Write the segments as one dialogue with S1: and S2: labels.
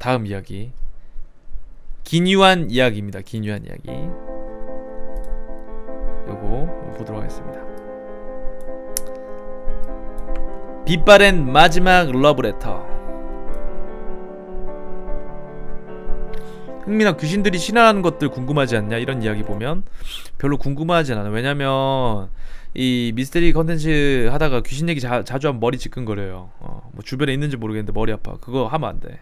S1: 다음 이야기. 기묘한 이야기입니다. 기묘한 이야기. 요거 보도록 하겠습니다. 빛바랜 마지막 러브레터. 흥민아, 귀신들이 신화하는 것들 궁금하지 않냐? 이런 이야기 보면 별로 궁금하진 않아. 왜냐면 이 미스테리 컨텐츠 하다가 귀신 얘기 자주 하면 머리 지끈거려요. 뭐 주변에 있는지 모르겠는데 머리 아파. 그거 하면 안 돼.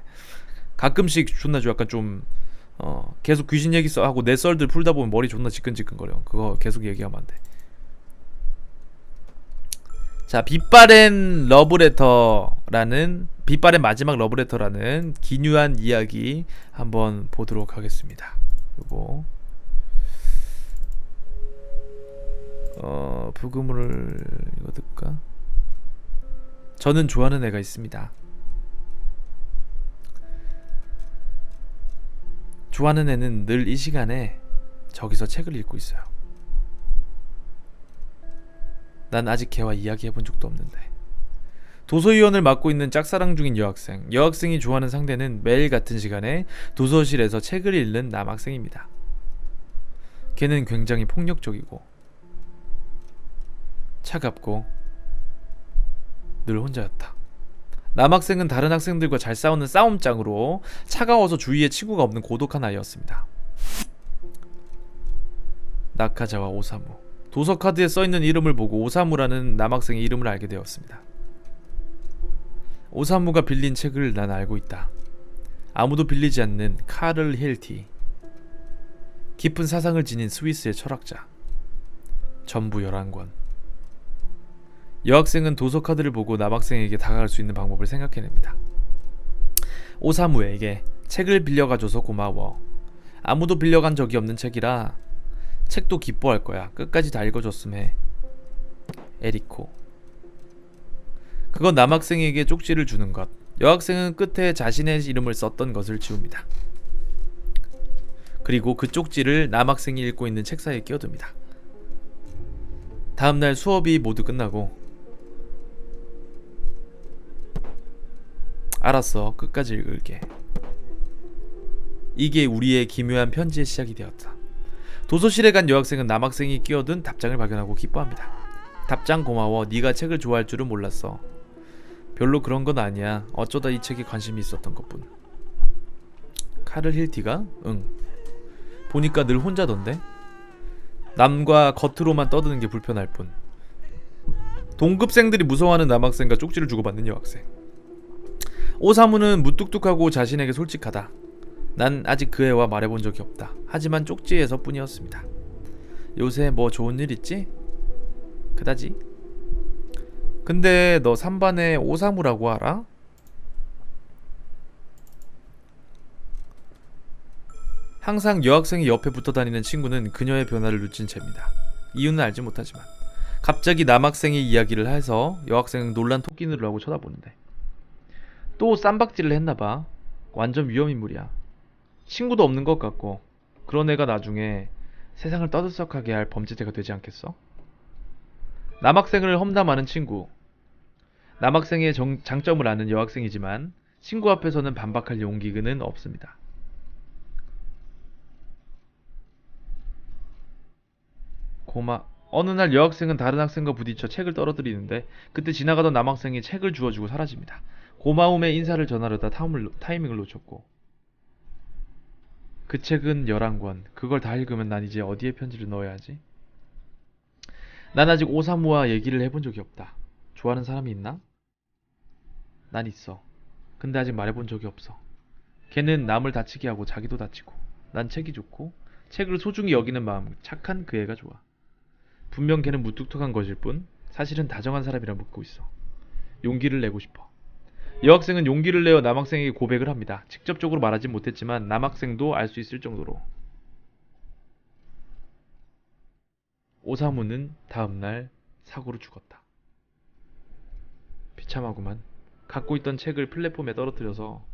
S1: 가끔씩 존나 좀 약간 좀 계속 귀신 얘기 하고 내 썰들 풀다 보면 머리 존나 지끈지끈거려. 그거 계속 얘기하면 안 돼. 자, 빛바랜 마지막 러브레터라는 기묘한 이야기 한번 보도록 하겠습니다. 요거 부금을 이거 듣까? 저는 좋아하는 애가 있습니다. 좋아하는 애는 늘 이 시간에 저기서 책을 읽고 있어요. 난 아직 걔와 이야기해본 적도 없는데. 도서위원을 맡고 있는 짝사랑 중인 여학생. 여학생이 좋아하는 상대는 매일 같은 시간에 도서실에서 책을 읽는 남학생입니다. 걔는 굉장히 폭력적이고 차갑고 늘 혼자였다. 남학생은 다른 학생들과 잘 싸우는 싸움장으로 차가워서 주위에 친구가 없는 고독한 아이였습니다. 나카자와 오사무. 도서 카드에 써있는 이름을 보고 오사무라는 남학생의 이름을 알게 되었습니다. 오사무가 빌린 책을 난 알고 있다. 아무도 빌리지 않는 카를 힐티. 깊은 사상을 지닌 스위스의 철학자. 전부 11권. 여학생은 도서 카드를 보고 남학생에게 다가갈 수 있는 방법을 생각해냅니다. 오사무에게 책을 빌려가줘서 고마워. 아무도 빌려간 적이 없는 책이라 책도 기뻐할 거야. 끝까지 다 읽어줬음 해. 에리코. 그건 남학생에게 쪽지를 주는 것. 여학생은 끝에 자신의 이름을 썼던 것을 지웁니다. 그리고 그 쪽지를 남학생이 읽고 있는 책 사이에 끼워둡니다. 다음날 수업이 모두 끝나고 알았어. 끝까지 읽을게. 이게 우리의 기묘한 편지의 시작이 되었다. 도서실에 간 여학생은 남학생이 끼워둔 답장을 발견하고 기뻐합니다. 답장 고마워. 네가 책을 좋아할 줄은 몰랐어. 별로 그런 건 아니야. 어쩌다 이 책에 관심이 있었던 것뿐. 카를 힐티가? 응. 보니까 늘 혼자던데? 남과 겉으로만 떠드는 게 불편할 뿐. 동급생들이 무서워하는 남학생과 쪽지를 주고받는 여학생. 오사무는 무뚝뚝하고 자신에게 솔직하다. 난 아직 그 애와 말해본 적이 없다. 하지만 쪽지에서 뿐이었습니다. 요새 뭐 좋은 일 있지? 그다지? 근데 너 3반에 오사무라고 알아? 항상 여학생이 옆에 붙어다니는 친구는 그녀의 변화를 눈친 채입니다. 이유는 알지 못하지만 갑자기 남학생이 이야기를 해서 여학생은 놀란 토끼눈을 하고 쳐다보는데 또 쌈박질을 했나봐. 완전 위험인물이야. 친구도 없는 것 같고 그런 애가 나중에 세상을 떠들썩하게 할 범죄자가 되지 않겠어? 남학생을 험담하는 친구. 남학생의 장점을 아는 여학생이지만 친구 앞에서는 반박할 용기는 없습니다. 어느 날 여학생은 다른 학생과 부딪혀 책을 떨어뜨리는데 그때 지나가던 남학생이 책을 주워주고 사라집니다. 고마움의 인사를 전하려다 타이밍을 놓쳤고 그 책은 11권. 그걸 다 읽으면 난 이제 어디에 편지를 넣어야 하지? 난 아직 오사무와 얘기를 해본 적이 없다. 좋아하는 사람이 있나? 난 있어. 근데 아직 말해본 적이 없어. 걔는 남을 다치게 하고 자기도 다치고 난 책이 좋고 책을 소중히 여기는 마음 착한 그 애가 좋아. 분명 걔는 무뚝뚝한 것일 뿐 사실은 다정한 사람이라 묻고 있어. 용기를 내고 싶어. 여학생은 용기를 내어 남학생에게 고백을 합니다. 직접적으로 말하진 못했지만 남학생도 알 수 있을 정도로. 오사무는 다음날 사고로 죽었다. 비참하구만. 갖고 있던 책을 플랫폼에 떨어뜨려서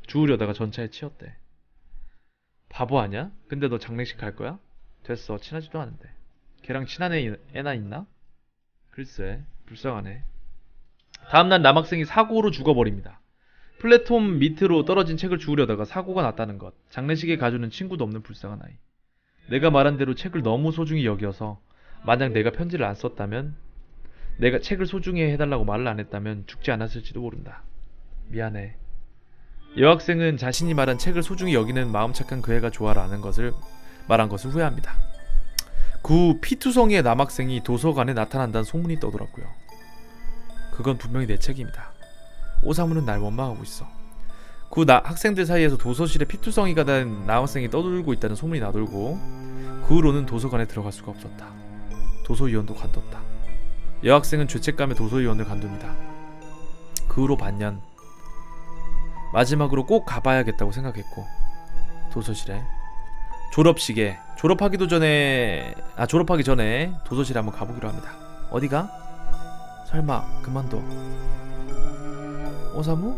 S1: 주우려다가 전차에 치였대. 바보 아냐? 근데 너 장례식 갈 거야? 됐어. 친하지도 않은데. 걔랑 친한 애나 있나? 글쎄, 불쌍하네. 다음날 남학생이 사고로 죽어버립니다. 플랫폼 밑으로 떨어진 책을 주우려다가 사고가 났다는 것. 장례식에 가주는 친구도 없는 불쌍한 아이. 내가 말한 대로 책을 너무 소중히 여겨서 만약 내가 편지를 안 썼다면, 내가 책을 소중히 해달라고 말을 안 했다면 죽지 않았을지도 모른다. 미안해. 여학생은 자신이 말한 책을 소중히 여기는 마음 착한 그 애가 좋아라는 것을 말한 것을 후회합니다. 그 후 피투성이의 남학생이 도서관에 나타난다는 소문이 떠돌았고요. 그건 분명히 내 책임이다. 오사무는 날 원망하고 있어. 그 학생들 사이에서 도서실에 피투성이가 된 남학생이 떠돌고 있다는 소문이 나돌고 그 후로는 도서관에 들어갈 수가 없었다. 도서위원도 관뒀다. 여학생은 죄책감에 도서위원을 관둡니다. 그 후로 반년, 마지막으로 꼭 가봐야겠다고 생각했고 도서실에 졸업하기 전에 도서실에 한번 가보기로 합니다. 어디가? 설마 그만둬. 오사무?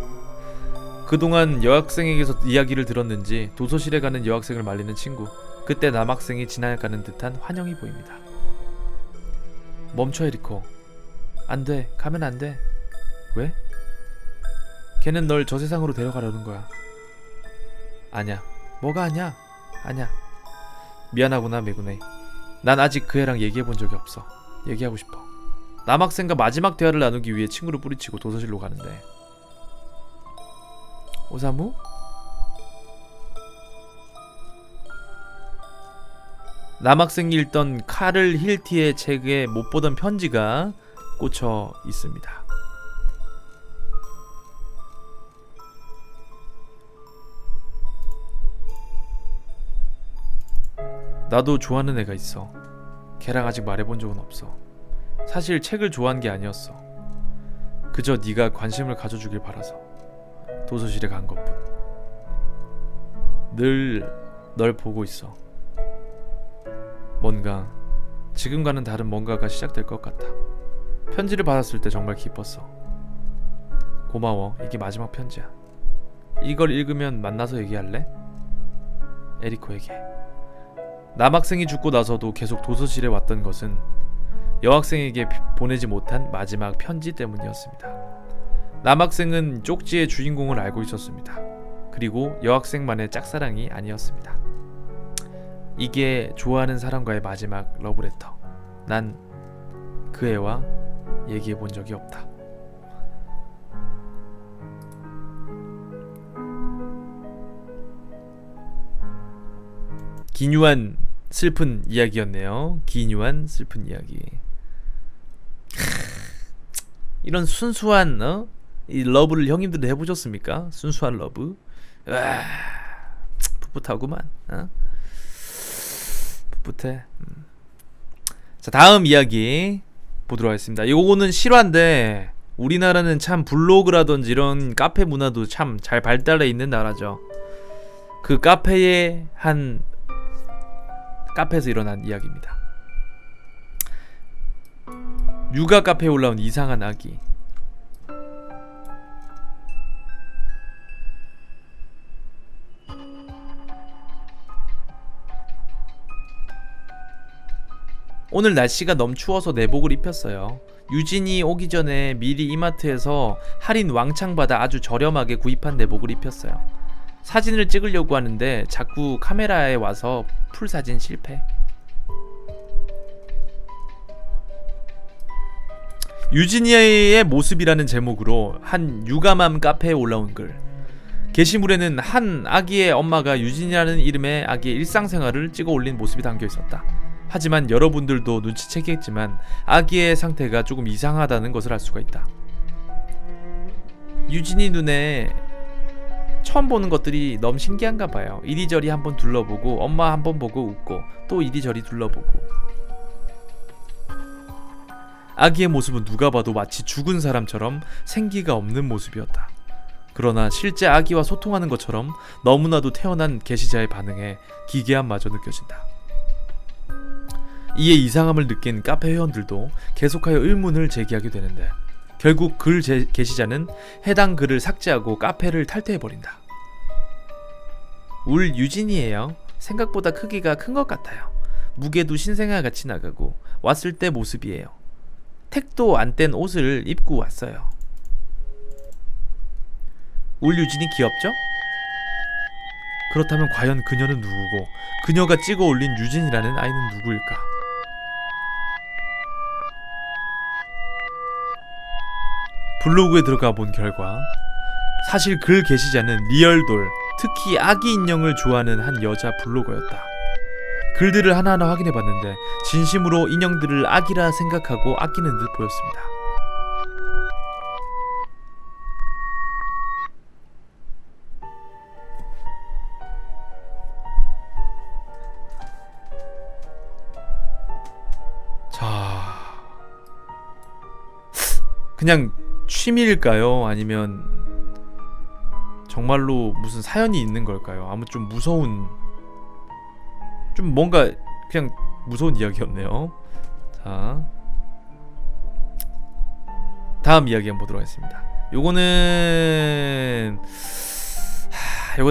S1: 그동안 여학생에게서 이야기를 들었는지 도서실에 가는 여학생을 말리는 친구. 그때 남학생이 지나가는 듯한 환영이 보입니다. 멈춰 에리코. 안돼. 가면 안돼. 왜? 걔는 널 저 세상으로 데려가려는 거야. 아냐. 뭐가 아냐? 아냐. 미안하구나 메구네. 난 아직 그 애랑 얘기해본 적이 없어. 얘기하고 싶어. 남학생과 마지막 대화를 나누기 위해 친구를 뿌리치고 도서실로 가는데 오사무? 남학생이 읽던 카를 힐티의 책에 못 보던 편지가 꽂혀 있습니다. 나도 좋아하는 애가 있어. 걔랑 아직 말해본 적은 없어. 사실 책을 좋아한 게 아니었어. 그저 네가 관심을 가져주길 바라서 도서실에 간 것뿐. 늘 널 보고 있어. 뭔가 지금과는 다른 뭔가가 시작될 것 같아. 편지를 받았을 때 정말 기뻤어. 고마워. 이게 마지막 편지야. 이걸 읽으면 만나서 얘기할래? 에리코에게. 남학생이 죽고 나서도 계속 도서실에 왔던 것은 여학생에게 보내지 못한 마지막 편지 때문이었습니다. 남학생은 쪽지의 주인공을 알고 있었습니다. 그리고 여학생만의 짝사랑이 아니었습니다. 이게 좋아하는 사람과의 마지막 러브레터. 난 그 애와 얘기해 본 적이 없다. 기뉴한 슬픈 이야기였네요. 기뉴한 슬픈 이야기. 이런 순수한 이 러브를 형님들도 해보셨습니까? 순수한 러브. 와, 풋풋하구만. 풋풋해. 자, 다음 이야기 보도록 하겠습니다. 요거는 실화인데 우리나라는 참 블로그라든지 이런 카페 문화도 참 잘 발달해 있는 나라죠. 그 카페의 한 카페에서 일어난 이야기입니다. 육아 카페에 올라온 이상한 아기. 오늘 날씨가 너무 추워서 내복을 입혔어요. 유진이 오기 전에 미리 이마트에서 할인 왕창 받아 아주 저렴하게 구입한 내복을 입혔어요. 사진을 찍으려고 하는데 자꾸 카메라에 와서 풀 사진 실패. 유진이의 모습이라는 제목으로 한 육아맘 카페에 올라온 글. 게시물에는 한 아기의 엄마가 유진이라는 이름의 아기의 일상생활을 찍어 올린 모습이 담겨 있었다. 하지만 여러분들도 눈치채겠지만 아기의 상태가 조금 이상하다는 것을 알 수가 있다. 유진이 눈에 처음 보는 것들이 너무 신기한가 봐요. 이리저리 한번 둘러보고 엄마 한번 보고 웃고 또 이리저리 둘러보고. 아기의 모습은 누가 봐도 마치 죽은 사람처럼 생기가 없는 모습이었다. 그러나 실제 아기와 소통하는 것처럼 너무나도 태어난 게시자의 반응에 기괴함마저 느껴진다. 이에 이상함을 느낀 카페 회원들도 계속하여 의문을 제기하게 되는데 결국 글 게시자는 해당 글을 삭제하고 카페를 탈퇴해버린다. 울 유진이에요. 생각보다 크기가 큰 것 같아요. 무게도 신생아같이 나가고 왔을 때 모습이에요. 택도 안 뗀 옷을 입고 왔어요. 울 유진이 귀엽죠? 그렇다면 과연 그녀는 누구고 그녀가 찍어 올린 유진이라는 아이는 누구일까? 블로그에 들어가 본 결과 사실 글 게시자는 리얼돌, 특히 아기 인형을 좋아하는 한 여자 블로거였다. 글들을 하나하나 확인해봤는데 진심으로 인형들을 아기라 생각하고 아끼는 듯 보였습니다. 자, 그냥 취미일까요? 아니면 정말로 무슨 사연이 있는 걸까요? 아무 좀 무서운, 좀 뭔가 그냥 무서운 이야기였네요. 자, 다음 이야기 한번 보도록 하겠습니다. 요거는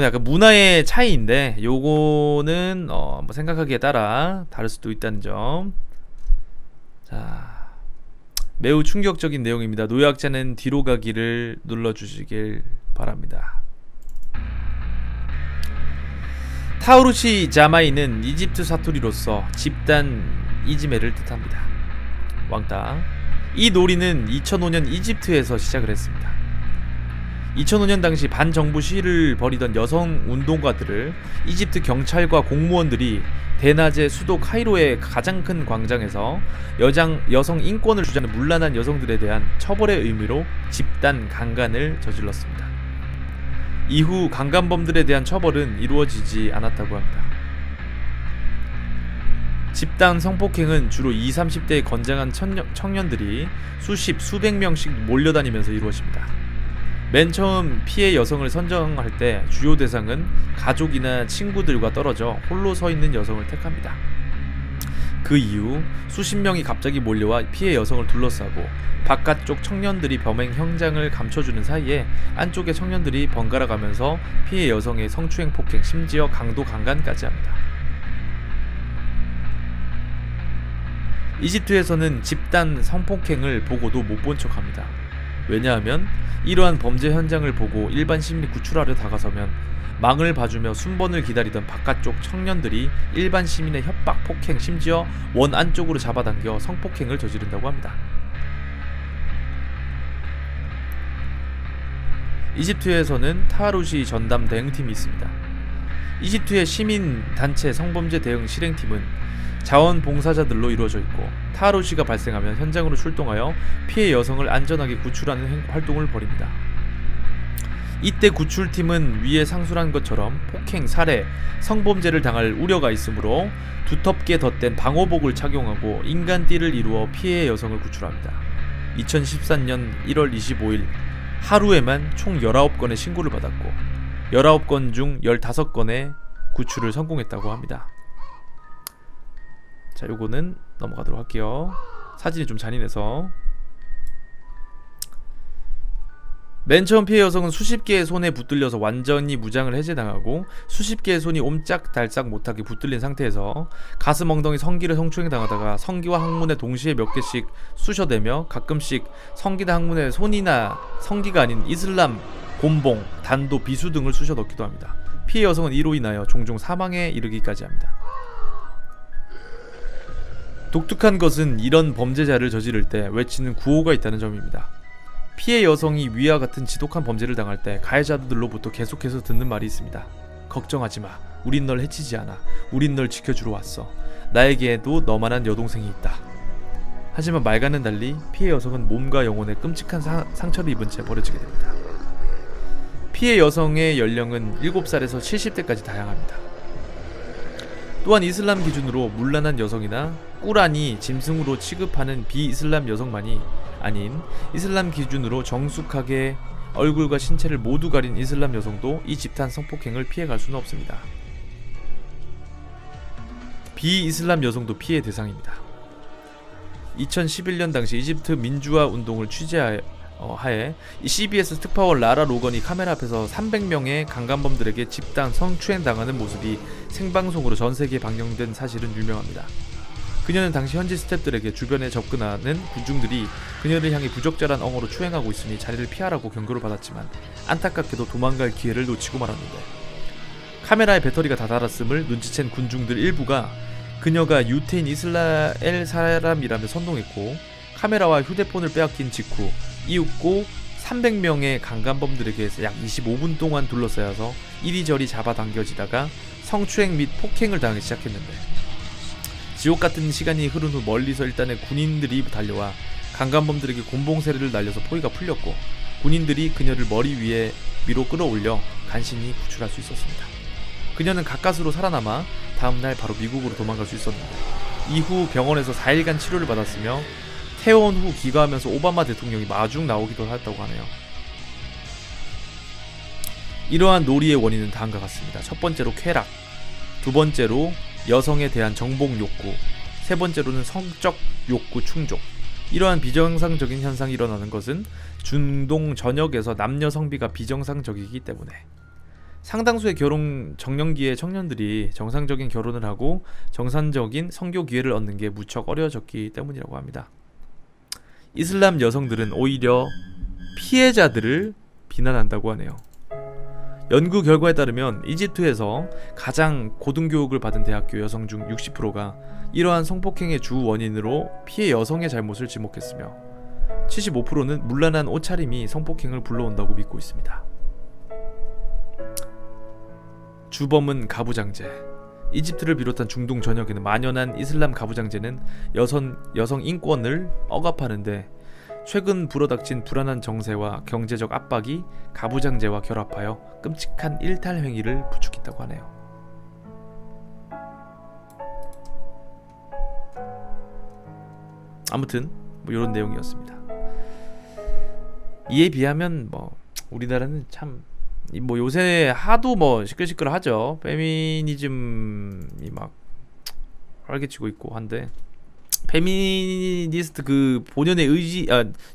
S1: 약간 문화의 차이인데 요거는 뭐 생각하기에 따라 다를 수도 있다는 점. 자, 매우 충격적인 내용입니다. 노약자는 뒤로 가기를 눌러주시길 바랍니다. 타우루시 자마이는 이집트 사투리로서 집단 이지메를 뜻합니다. 왕따. 이 놀이는 2005년 이집트에서 시작을 했습니다. 2005년 당시 반정부 시위를 벌이던 여성 운동가들을 이집트 경찰과 공무원들이 대낮에 수도 카이로의 가장 큰 광장에서 여성 인권을 주장하는 문란한 여성들에 대한 처벌의 의미로 집단 강간을 저질렀습니다. 이후 강간범들에 대한 처벌은 이루어지지 않았다고 합니다. 집단 성폭행은 주로 20, 30대의 건장한 청년들이 수백 명씩 몰려다니면서 이루어집니다. 맨 처음 피해 여성을 선정할 때 주요 대상은 가족이나 친구들과 떨어져 홀로 서 있는 여성을 택합니다. 그 이후 수십 명이 갑자기 몰려와 피해 여성을 둘러싸고 바깥쪽 청년들이 범행 현장을 감춰주는 사이에 안쪽의 청년들이 번갈아 가면서 피해 여성의 성추행 폭행, 심지어 강도 강간까지 합니다. 이집트에서는 집단 성폭행을 보고도 못 본 척합니다. 왜냐하면 이러한 범죄 현장을 보고 일반 시민이 구출하려 다가서면 망을 봐주며 순번을 기다리던 바깥쪽 청년들이 일반 시민의 협박, 폭행, 심지어 원 안쪽으로 잡아당겨 성폭행을 저지른다고 합니다. 이집트에서는 타하루시 전담 대응팀이 있습니다. 이집트의 시민단체 성범죄 대응 실행팀은 자원봉사자들로 이루어져 있고 타하루시가 발생하면 현장으로 출동하여 피해 여성을 안전하게 구출하는 활동을 벌입니다. 이때 구출팀은 위에 상述한 것처럼 폭행, 살해, 성범죄를 당할 우려가 있으므로 두텁게 덧댄 방호복을 착용하고 인간띠를 이루어 피해 여성을 구출합니다. 2014년 1월 25일 하루에만 총 19건의 신고를 받았고 19건 중 15건의 구출을 성공했다고 합니다. 자, 요거는 넘어가도록 할게요. 사진이 좀 잔인해서. 맨 처음 피해 여성은 수십 개의 손에 붙들려서 완전히 무장을 해제당하고 수십 개의 손이 옴짝달싹 못하게 붙들린 상태에서 가슴 엉덩이 성기를 성추행당하다가 성기와 항문에 동시에 몇 개씩 쑤셔대며 가끔씩 성기나 항문에 손이나 성기가 아닌 이슬람, 곤봉, 단도, 비수 등을 쑤셔 넣기도 합니다. 피해 여성은 이로 인하여 종종 사망에 이르기까지 합니다. 독특한 것은 이런 범죄자를 저지를 때 외치는 구호가 있다는 점입니다. 피해 여성이 위와 같은 지독한 범죄를 당할 때 가해자들로부터 계속해서 듣는 말이 있습니다. 걱정하지마. 우린 널 해치지 않아. 우린 널 지켜주러 왔어. 나에게도 너만한 여동생이 있다. 하지만 말과는 달리 피해 여성은 몸과 영혼에 끔찍한 상처를 입은 채 버려지게 됩니다. 피해 여성의 연령은 7살에서 70대까지 다양합니다. 또한 이슬람 기준으로 문란한 여성이나 꾸란이 짐승으로 취급하는 비이슬람 여성만이 아닌 이슬람 기준으로 정숙하게 얼굴과 신체를 모두 가린 이슬람 여성도 이 집단 성폭행을 피해갈 수는 없습니다. 비이슬람 여성도 피해 대상입니다. 2011년 당시 이집트 민주화 운동을 취재하에 CBS 특파원 라라 로건이 카메라 앞에서 300명의 강간범들에게 집단 성추행 당하는 모습이 생방송으로 전 세계에 방영된 사실은 유명합니다. 그녀는 당시 현지 스태프들에게 주변에 접근하는 군중들이 그녀를 향해 부적절한 언어로 추행하고 있으니 자리를 피하라고 경고를 받았지만 안타깝게도 도망갈 기회를 놓치고 말았는데, 카메라의 배터리가 다 닳았음을 눈치챈 군중들 일부가 그녀가 유태인 이스라엘 사람이라며 선동했고, 카메라와 휴대폰을 빼앗긴 직후 이윽고 300명의 강간범들에게 약 25분 동안 둘러싸여서 이리저리 잡아당겨지다가 성추행 및 폭행을 당하기 시작했는데, 지옥같은 시간이 흐른 후 멀리서 일단은 군인들이 달려와 강간범들에게 곤봉세례를 날려서 포위가 풀렸고, 군인들이 그녀를 머리 위로 끌어올려 간신히 구출할 수 있었습니다. 그녀는 가까스로 살아남아 다음날 바로 미국으로 도망갈 수 있었는데, 이후 병원에서 4일간 치료를 받았으며 퇴원 후 귀가하면서 오바마 대통령이 마중 나오기도 했다고 하네요. 이러한 놀이의 원인은 다음과 같습니다. 첫 번째로 쾌락, 두 번째로 여성에 대한 정복 욕구, 세 번째로는 성적 욕구 충족. 이러한 비정상적인 현상이 일어나는 것은 중동 전역에서 남녀 성비가 비정상적이기 때문에, 상당수의 결혼 정년기의 청년들이 정상적인 결혼을 하고 정상적인 성교 기회를 얻는 게 무척 어려워졌기 때문이라고 합니다. 이슬람 여성들은 오히려 피해자들을 비난한다고 하네요. 연구 결과에 따르면 이집트에서 가장 고등교육을 받은 대학교 여성 중 60%가 이러한 성폭행의 주 원인으로 피해 여성의 잘못을 지목했으며 75%는 문란한 옷차림이 성폭행을 불러온다고 믿고 있습니다. 주범은 가부장제. 이집트를 비롯한 중동 전역에는 만연한 이슬람 가부장제는 여성 인권을 억압하는데, 최근 불어닥친 불안한 정세와 경제적 압박이 가부장제와 결합하여 끔찍한 일탈 행위를 부추긴다고 하네요. 아무튼 뭐 이런 내용이었습니다. 이에 비하면 뭐 우리나라는 참 뭐 요새 하도 뭐 시끌시끌하죠. 페미니즘이 막 활개치고 있고 한데, 페미니스트 그 본연의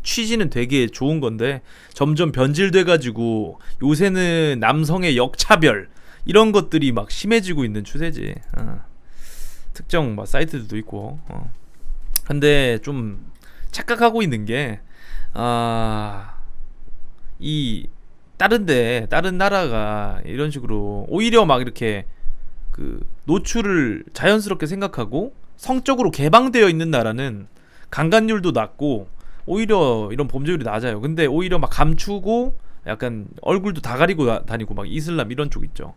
S1: 취지는 되게 좋은 건데 점점 변질돼가지고 요새는 남성의 역차별 이런 것들이 막 심해지고 있는 추세지. 특정 막 사이트들도 있고. 근데 좀 착각하고 있는 게, 이 다른 나라가 이런 식으로 오히려 막 이렇게 그 노출을 자연스럽게 생각하고 성적으로 개방되어 있는 나라는 강간율도 낮고 오히려 이런 범죄율이 낮아요. 근데 오히려 막 감추고 약간 얼굴도 다 가리고 다니고 막 이슬람 이런 쪽 있죠.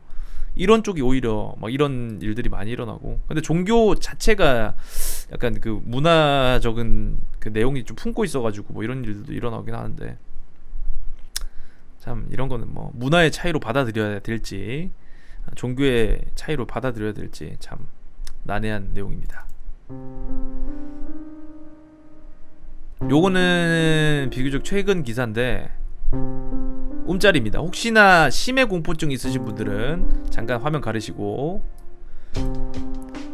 S1: 이런 쪽이 오히려 막 이런 일들이 많이 일어나고, 근데 종교 자체가 약간 그 문화적인 그 내용이 좀 품고 있어가지고 뭐 이런 일들도 일어나긴 하는데, 참 이런 거는 뭐 문화의 차이로 받아들여야 될지 종교의 차이로 받아들여야 될지 참 난해한 내용입니다. 요거는 비교적 최근 기사인데 움짤입니다. 혹시나 심해 공포증 있으신 분들은 잠깐 화면 가르시고,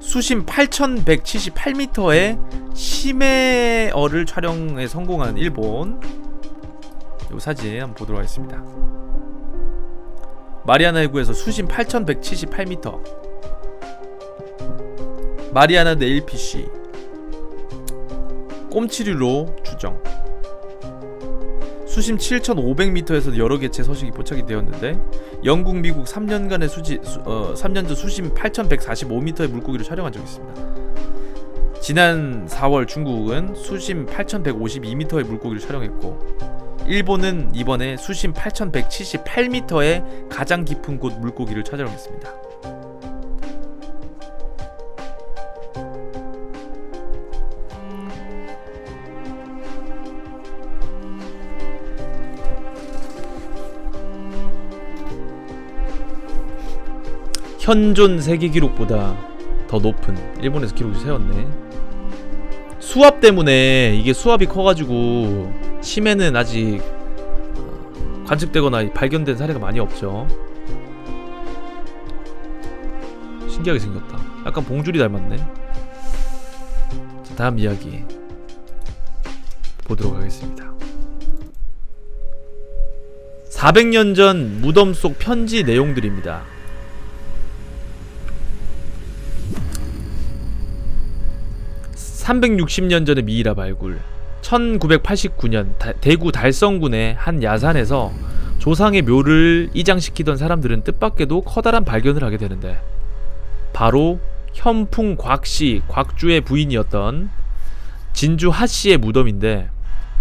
S1: 수심 8,178m의 심해어를 촬영에 성공한 일본, 요 사진 한번 보도록 하겠습니다. 마리아나 해구에서 수심 8,178m, 마리아나 네일피쉬 꼼치류로 추정. 수심 7,500m에서 여러 개체 서식이 포착이 되었는데, 영국, 미국 3년간의 3년 전 수심 8,145m의 물고기를 촬영한 적이 있습니다. 지난 4월 중국은 수심 8,152m의 물고기를 촬영했고, 일본은 이번에 수심 8,178m의 가장 깊은 곳 물고기를 촬영했습니다. 현존 세계 기록보다 더 높은 일본에서 기록을 세웠네. 수압 때문에 이게 수압이 커가지고 심해는 아직 관측되거나 발견된 사례가 많이 없죠. 신기하게 생겼다. 약간 봉줄이 닮았네. 자, 다음 이야기 보도록 하겠습니다. 400년 전 무덤 속 편지 내용들입니다. 360년 전의 미이라 발굴. 1989년 대구 달성군의 한 야산에서 조상의 묘를 이장시키던 사람들은 뜻밖에도 커다란 발견을 하게 되는데, 바로 현풍 곽씨, 곽주의 부인이었던 진주 하씨의 무덤인데,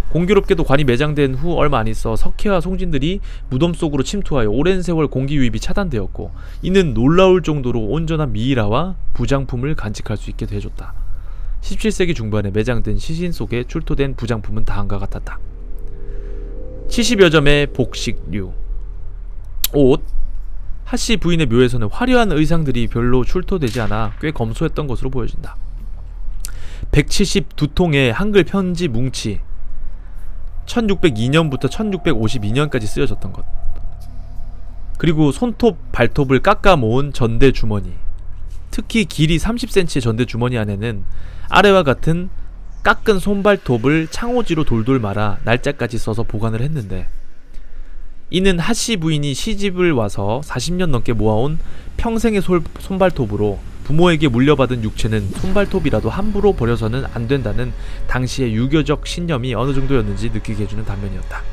S1: 공교롭게도 관이 매장된 후 얼마 안 있어 석회와 송진들이 무덤 속으로 침투하여 오랜 세월 공기 유입이 차단되었고, 이는 놀라울 정도로 온전한 미이라와 부장품을 간직할 수 있게 해줬다. 17세기 중반에 매장된 시신 속에 출토된 부장품은 다음과 같았다. 70여 점의 복식류, 옷. 하씨 부인의 묘에서는 화려한 의상들이 별로 출토되지 않아 꽤 검소했던 것으로 보여진다. 172통의 한글 편지 뭉치, 1602년부터 1652년까지 쓰여졌던 것. 그리고 손톱, 발톱을 깎아 모은 전대 주머니. 특히 길이 30cm의 전대 주머니 안에는 아래와 같은 깎은 손발톱을 창호지로 돌돌 말아 날짜까지 써서 보관을 했는데, 이는 하씨 부인이 시집을 와서 40년 넘게 모아온 평생의 손발톱으로 부모에게 물려받은 육체는 손발톱이라도 함부로 버려서는 안 된다는 당시의 유교적 신념이 어느 정도였는지 느끼게 해주는 단면이었다.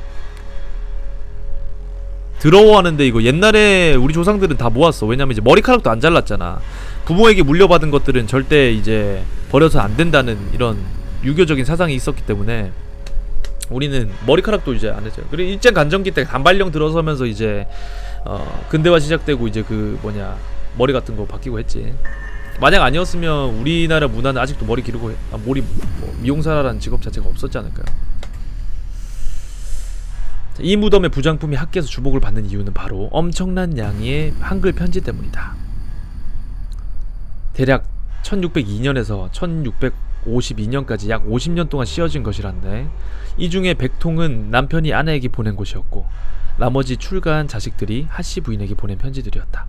S1: 더러워하는데 이거 옛날에 우리 조상들은 다 모았어. 왜냐면 이제 머리카락도 안 잘랐잖아. 부모에게 물려받은 것들은 절대 이제 버려서 안 된다는 이런 유교적인 사상이 있었기 때문에 우리는 머리카락도 이제 안 했죠. 그리고 일제간정기 때 단발령 들어서면서 이제 근대화 시작되고 이제 그 머리 같은 거 바뀌고 했지. 만약 아니었으면 우리나라 문화는 아직도 머리 기르고 미용사라는 직업 자체가 없었지 않을까요? 이 무덤의 부장품이 학계에서 주목을 받는 이유는 바로 엄청난 양의 한글 편지 때문이다. 대략 1602년에서 1652년까지 약 50년 동안 씌어진 것이란데, 이 중에 100통은 남편이 아내에게 보낸 것이었고, 나머지 출가한 자식들이 하씨 부인에게 보낸 편지들이었다.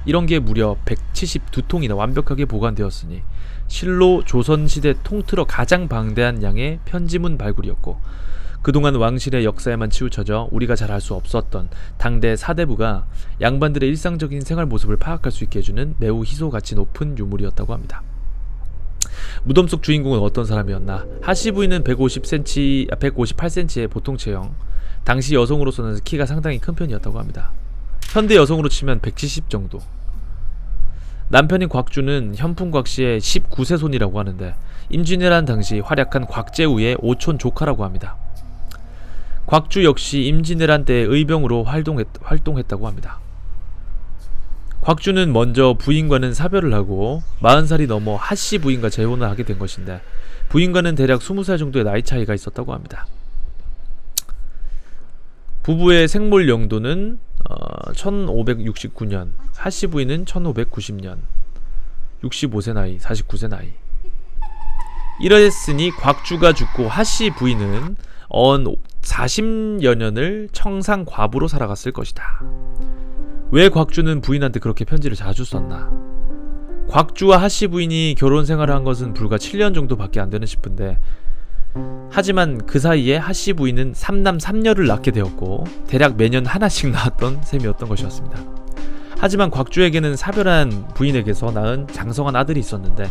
S1: 이런 게 무려 172통이나 완벽하게 보관되었으니 실로 조선시대 통틀어 가장 방대한 양의 편지문 발굴이었고, 그동안 왕실의 역사에만 치우쳐져 우리가 잘 알 수 없었던 당대 사대부가 양반들의 일상적인 생활 모습을 파악할 수 있게 해주는 매우 희소가치 높은 유물이었다고 합니다. 무덤 속 주인공은 어떤 사람이었나? 하씨 부인은 158cm의 보통 체형, 당시 여성으로서는 키가 상당히 큰 편이었다고 합니다. 현대 여성으로 치면 170 정도. 남편인 곽주는 현풍 곽씨의 19세 손이라고 하는데, 임진왜란 당시 활약한 곽제우의 오촌 조카라고 합니다. 곽주 역시 임진왜란 때 의병으로 활동했다고 합니다. 곽주는 먼저 부인과는 사별을 하고 40살이 넘어 하씨 부인과 재혼을 하게 된 것인데, 부인과는 대략 20살 정도의 나이 차이가 있었다고 합니다. 부부의 생물 연도는 1569년, 하씨 부인은 1590년, 65세 나이, 49세 나이. 이랬으니 곽주가 죽고 하씨 부인은 40여 년을 청상 과부로 살아갔을 것이다. 왜 곽주는 부인한테 그렇게 편지를 자주 썼나? 곽주와 하씨 부인이 결혼 생활을 한 것은 불과 7년 정도밖에 안 되는 싶은데, 하지만 그 사이에 하씨 부인은 3남 3녀를 낳게 되었고 대략 매년 하나씩 낳았던 셈이었던 것이었습니다. 하지만 곽주에게는 사별한 부인에게서 낳은 장성한 아들이 있었는데,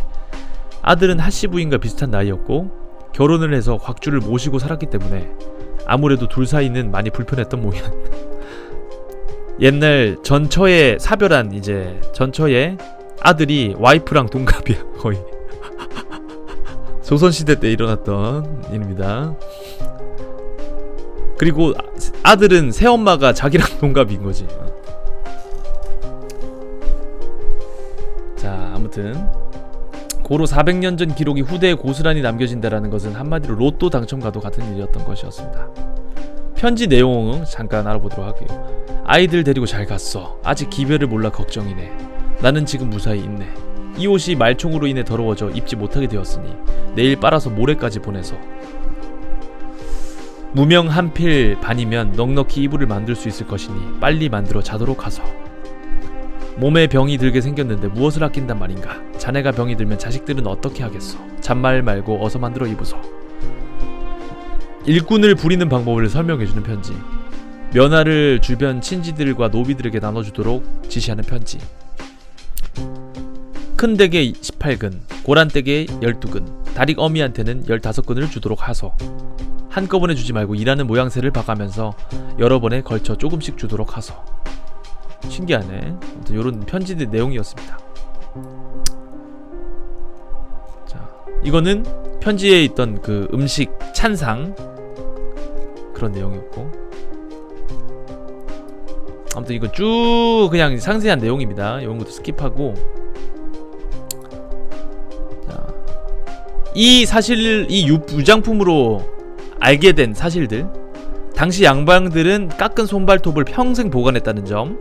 S1: 아들은 하씨 부인과 비슷한 나이였고 결혼을 해서 곽주를 모시고 살았기 때문에 아무래도 둘 사이는 많이 불편했던 모양. 옛날 전처에 사별한 전처의 아들이 와이프랑 동갑이야, 거의. 조선시대 때 일어났던 일입니다. 그리고 아들은 새엄마가 자기랑 동갑인 거지. 자, 아무튼 고로 400년 전 기록이 후대에 고스란히 남겨진다라는 것은 한마디로 로또 당첨과도 같은 일이었던 것이었습니다. 편지 내용은 잠깐 알아보도록 할게요. 아이들 데리고 잘 갔어. 아직 기별을 몰라 걱정이네. 나는 지금 무사히 있네. 이 옷이 말총으로 인해 더러워져 입지 못하게 되었으니 내일 빨아서 모레까지 보내서. 무명 한 필 반이면 넉넉히 이불을 만들 수 있을 것이니 빨리 만들어 자도록 하소. 몸에 병이 들게 생겼는데 무엇을 아낀단 말인가. 자네가 병이 들면 자식들은 어떻게 하겠소. 잔말 말고 어서 만들어 입으소. 일꾼을 부리는 방법을 설명해주는 편지. 면화를 주변 친지들과 노비들에게 나눠주도록 지시하는 편지. 큰 댁에 18근, 고란댁에 12근, 다릭 어미한테는 15근을 주도록 하소. 한꺼번에 주지 말고 일하는 모양새를 봐가면서 여러 번에 걸쳐 조금씩 주도록 하소. 신기하네. 아무튼 요런 편지의 내용이었습니다. 자, 이거는 편지에 있던 그 음식 찬상 그런 내용이었고, 아무튼 이건 쭉 그냥 상세한 내용입니다. 이런 것도 스킵하고, 자, 이 사실, 이 유장품으로 알게 된 사실들. 당시 양반들은 깎은 손발톱을 평생 보관했다는 점,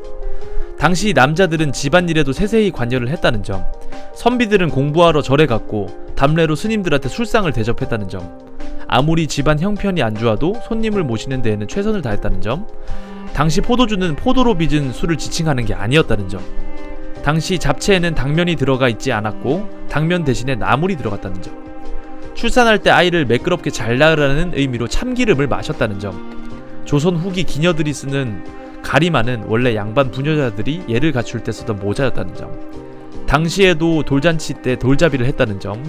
S1: 당시 남자들은 집안일에도 세세히 관여를 했다는 점, 선비들은 공부하러 절에 갔고 담례로 스님들한테 술상을 대접했다는 점, 아무리 집안 형편이 안 좋아도 손님을 모시는 데에는 최선을 다했다는 점, 당시 포도주는 포도로 빚은 술을 지칭하는 게 아니었다는 점, 당시 잡채에는 당면이 들어가 있지 않았고 당면 대신에 나물이 들어갔다는 점, 출산할 때 아이를 매끄럽게 잘 낳으라는 의미로 참기름을 마셨다는 점, 조선 후기 기녀들이 쓰는 가리마는 원래 양반 부녀자들이 예를 갖출 때 쓰던 모자였다는 점, 당시에도 돌잔치 때 돌잡이를 했다는 점,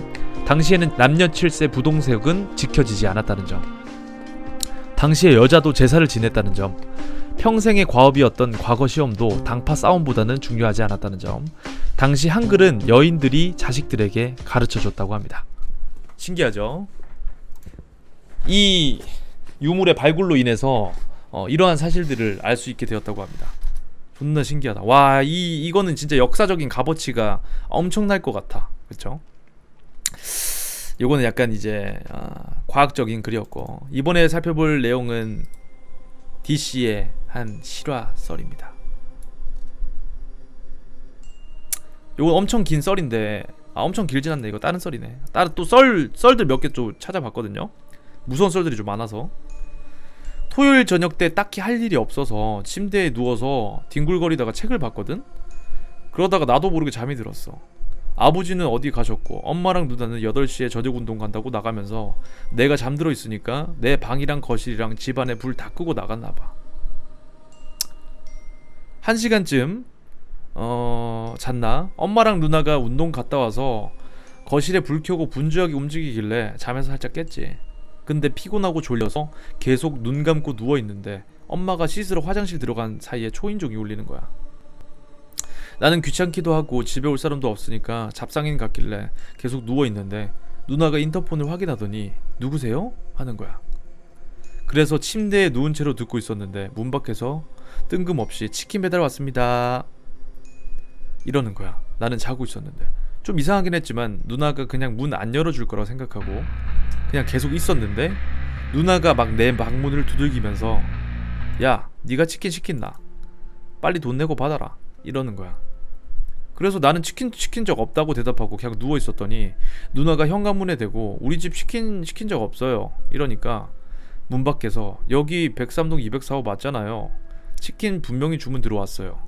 S1: 당시에는 남녀 7세 부동석은 지켜지지 않았다는 점, 당시에 여자도 제사를 지냈다는 점, 평생의 과업이었던 과거 시험도 당파 싸움보다는 중요하지 않았다는 점, 당시 한글은 여인들이 자식들에게 가르쳐줬다고 합니다. 신기하죠? 이 유물의 발굴로 인해서 이러한 사실들을 알 수 있게 되었다고 합니다. 존나 신기하다. 와, 이거는 진짜 역사적인 값어치가 엄청날 것 같아. 그쵸? 요거는 약간 이제 과학적인 글이었고, 이번에 살펴볼 내용은 DC의 한 실화 썰입니다. 요건 엄청 긴 썰인데, 엄청 길진 않네. 이거 다른 썰이네. 다른 또 썰들 몇 개 좀 찾아봤거든요. 무서운 썰들이 좀 많아서. 토요일 저녁 때 딱히 할 일이 없어서 침대에 누워서 뒹굴거리다가 책을 봤거든. 그러다가 나도 모르게 잠이 들었어. 아버지는 어디 가셨고 엄마랑 누나는 8시에 저녁운동 간다고 나가면서 내가 잠들어 있으니까 내 방이랑 거실이랑 집안에 불 다 끄고 나갔나봐. 1시간쯤 잤나? 엄마랑 누나가 운동 갔다 와서 거실에 불 켜고 분주하게 움직이길래 잠에서 살짝 깼지. 근데 피곤하고 졸려서 계속 눈 감고 누워있는데 엄마가 씻으러 화장실 들어간 사이에 초인종이 울리는 거야. 나는 귀찮기도 하고 집에 올 사람도 없으니까 잡상인 같길래 계속 누워있는데 누나가 인터폰을 확인하더니 누구세요? 하는 거야. 그래서 침대에 누운 채로 듣고 있었는데 문 밖에서 뜬금없이 치킨 배달 왔습니다 이러는 거야. 나는 자고 있었는데 좀 이상하긴 했지만 누나가 그냥 문 안 열어줄 거라고 생각하고 그냥 계속 있었는데 누나가 막 내 방문을 두들기면서 야, 네가 치킨 시킨다, 빨리 돈 내고 받아라 이러는 거야. 그래서 나는 치킨 시킨 적 없다고 대답하고 그냥 누워 있었더니 누나가 현관문에 대고 우리 집 치킨 시킨 적 없어요 이러니까 문 밖에서 여기 103동 204호 맞잖아요, 치킨 분명히 주문 들어왔어요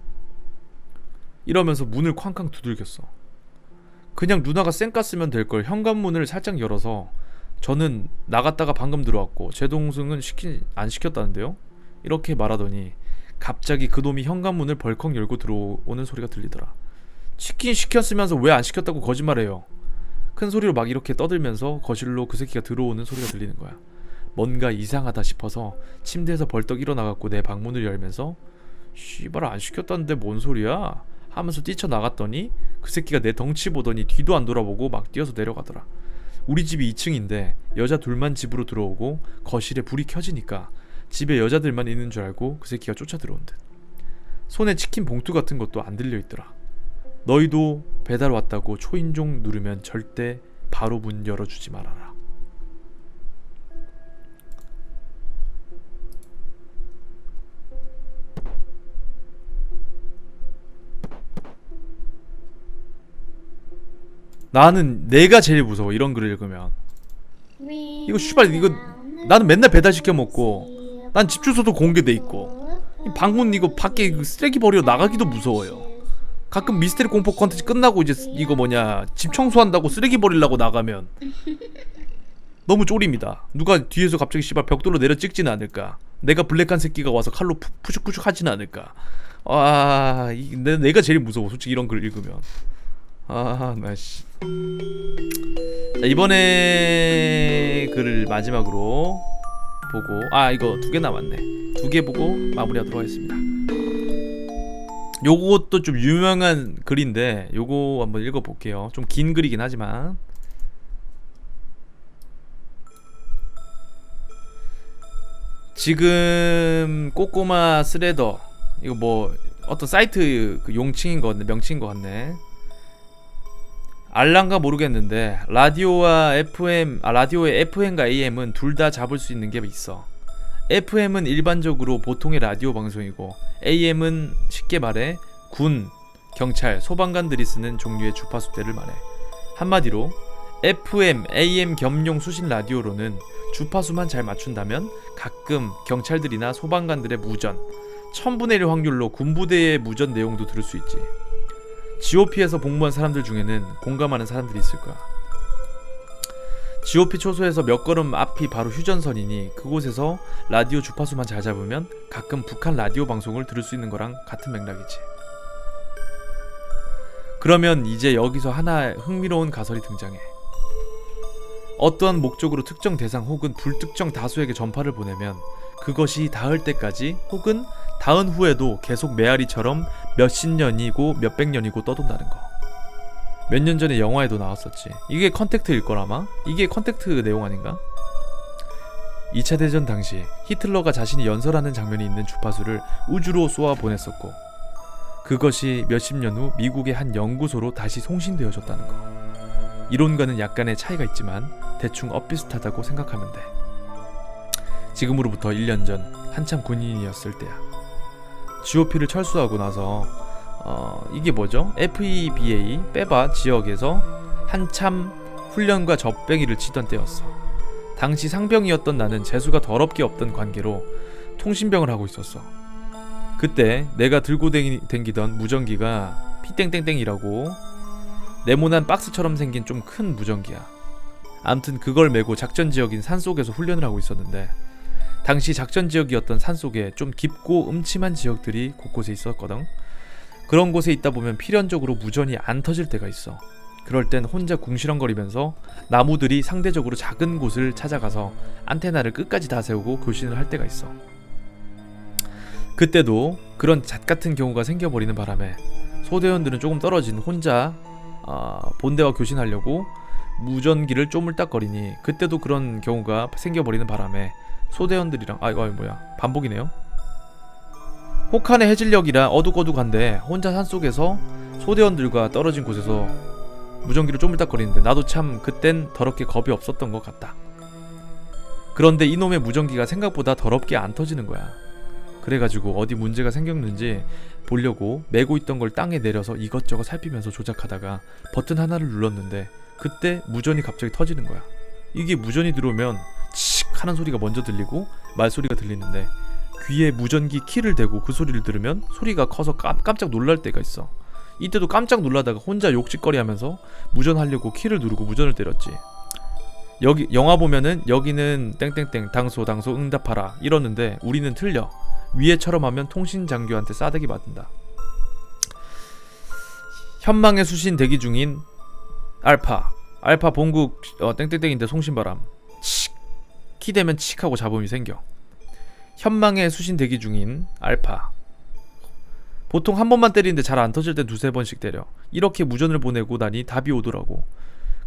S1: 이러면서 문을 쾅쾅 두들겼어. 그냥 누나가 쌩깠으면 될걸 현관문을 살짝 열어서 저는 나갔다가 방금 들어왔고 제 동생은 안 시켰다는데요? 이렇게 말하더니 갑자기 그놈이 현관문을 벌컥 열고 들어오는 소리가 들리더라. 치킨 시켰으면서 왜 안 시켰다고 거짓말해요. 큰 소리로 막 이렇게 떠들면서 거실로 그 새끼가 들어오는 소리가 들리는 거야. 뭔가 이상하다 싶어서 침대에서 벌떡 일어나갖고 내 방문을 열면서 씨발 안 시켰다는데 뭔 소리야? 하면서 뛰쳐나갔더니 그 새끼가 내 덩치 보더니 뒤도 안 돌아보고 막 뛰어서 내려가더라. 우리 집이 2층인데 여자 둘만 집으로 들어오고 거실에 불이 켜지니까 집에 여자들만 있는 줄 알고 그 새끼가 쫓아 들어온 듯. 손에 치킨 봉투 같은 것도 안 들려있더라. 너희도 배달 왔다고 초인종 누르면 절대 바로 문 열어주지 말아라. 나는 내가 제일 무서워 이런 글을 읽으면. 이거 씨발 이거 나는 맨날 배달 시켜 먹고 난 집 주소도 공개돼 있고 방문 이거 밖에 쓰레기 버리러 나가기도 무서워요. 가끔 미스테리 공포 컨텐츠 끝나고 이제 이거 뭐냐 집 청소한다고 쓰레기 버리려고 나가면 너무 쫄입니다. 누가 뒤에서 갑자기 씨발 벽돌로 내려 찍지는 않을까, 내가 블랙한 새끼가 와서 칼로 푸죽푸죽 하지는 않을까. 내가 제일 무서워 솔직히 이런 글 읽으면. 나 씨. 자, 이번에 글을 마지막으로 보고, 이거 2개 남았네. 2개 보고 마무리하도록 하겠습니다. 요것도 좀 유명한 글인데 요거 한번 읽어볼게요. 좀 긴 글이긴 하지만. 지금 꼬꼬마 스레더, 이거 뭐 어떤 사이트 그 용칭인 것 같네, 명칭인 것 같네. 알란가 모르겠는데 라디오의 FM과 AM은 둘 다 잡을 수 있는 게 있어. FM은 일반적으로 보통의 라디오 방송이고, AM은 쉽게 말해 군, 경찰, 소방관들이 쓰는 종류의 주파수대를 말해. 한마디로 FM, AM 겸용 수신 라디오로는 주파수만 잘 맞춘다면 가끔 경찰들이나 소방관들의 무전, 1000분의 1 확률로 군부대의 무전 내용도 들을 수 있지. GOP에서 복무한 사람들 중에는 공감하는 사람들이 있을 거야. GOP 초소에서 몇 걸음 앞이 바로 휴전선이니 그곳에서 라디오 주파수만 잘 잡으면 가끔 북한 라디오 방송을 들을 수 있는 거랑 같은 맥락이지. 그러면 이제 여기서 하나 흥미로운 가설이 등장해. 어떠한 목적으로 특정 대상 혹은 불특정 다수에게 전파를 보내면 그것이 닿을 때까지 혹은 닿은 후에도 계속 메아리처럼 몇십 년이고 몇백 년이고 떠돈다는 거. 몇 년 전에 영화에도 나왔었지. 이게 컨택트일 거라마? 이게 컨택트 내용 아닌가? 2차 대전 당시 히틀러가 자신이 연설하는 장면이 있는 주파수를 우주로 쏘아 보냈었고, 그것이 몇십 년 후 미국의 한 연구소로 다시 송신되어졌다는 거. 이론과는 약간의 차이가 있지만 대충 엇비슷하다고 생각하면 돼. 지금으로부터 1년 전 한참 군인이었을 때야. GOP를 철수하고 나서 이게 뭐죠? FEBA 빼바 지역에서 한참 훈련과 젖병이를 치던 때였어. 당시 상병이었던 나는 재수가 더럽게 없던 관계로 통신병을 하고 있었어. 그때 내가 들고 댕기던 무전기가 P땡땡땡이라고 네모난 박스처럼 생긴 좀 큰 무전기야. 암튼 그걸 메고 작전 지역인 산속에서 훈련을 하고 있었는데, 당시 작전 지역이었던 산속에 좀 깊고 음침한 지역들이 곳곳에 있었거든. 그런 곳에 있다 보면 필연적으로 무전이 안 터질 때가 있어. 그럴 땐 혼자 궁시렁거리면서 나무들이 상대적으로 작은 곳을 찾아가서 안테나를 끝까지 다 세우고 교신을 할 때가 있어. 그때도 그런 잣같은 경우가 생겨버리는 바람에 소대원들은 조금 떨어진 혼자 본대와 교신하려고 무전기를 쪼물딱거리니, 그때도 그런 경우가 생겨버리는 바람에 소대원들이랑 반복이네요. 혹한의 해질녘이라 어둑어둑한데 혼자 산속에서 소대원들과 떨어진 곳에서 무전기를 쪼물딱거리는데 나도 참 그땐 더럽게 겁이 없었던 것 같다. 그런데 이놈의 무전기가 생각보다 더럽게 안 터지는 거야. 그래가지고 어디 문제가 생겼는지 보려고 메고 있던 걸 땅에 내려서 이것저것 살피면서 조작하다가 버튼 하나를 눌렀는데 그때 무전이 갑자기 터지는 거야. 이게 무전이 들어오면 칙 하는 소리가 먼저 들리고 말소리가 들리는데, 귀에 무전기 키를 대고 그 소리를 들으면 소리가 커서 깜짝 놀랄 때가 있어. 이때도 깜짝 놀라다가 혼자 욕짓거리 하면서 무전하려고 키를 누르고 무전을 때렸지. 여기 영화 보면은 여기는 땡땡땡 당소 응답하라 이러는데 우리는 틀려. 위에처럼 하면 통신장교한테 싸대기 맞는다. 현망에 수신 대기 중인 알파 본국 땡땡땡인데 송신바람 키 되면 칙하고 잡음이 생겨. 현망에 수신 대기 중인 알파. 보통 한 번만 때리는데 잘 안 터질 땐 두세 번씩 때려. 이렇게 무전을 보내고 나니 답이 오더라고.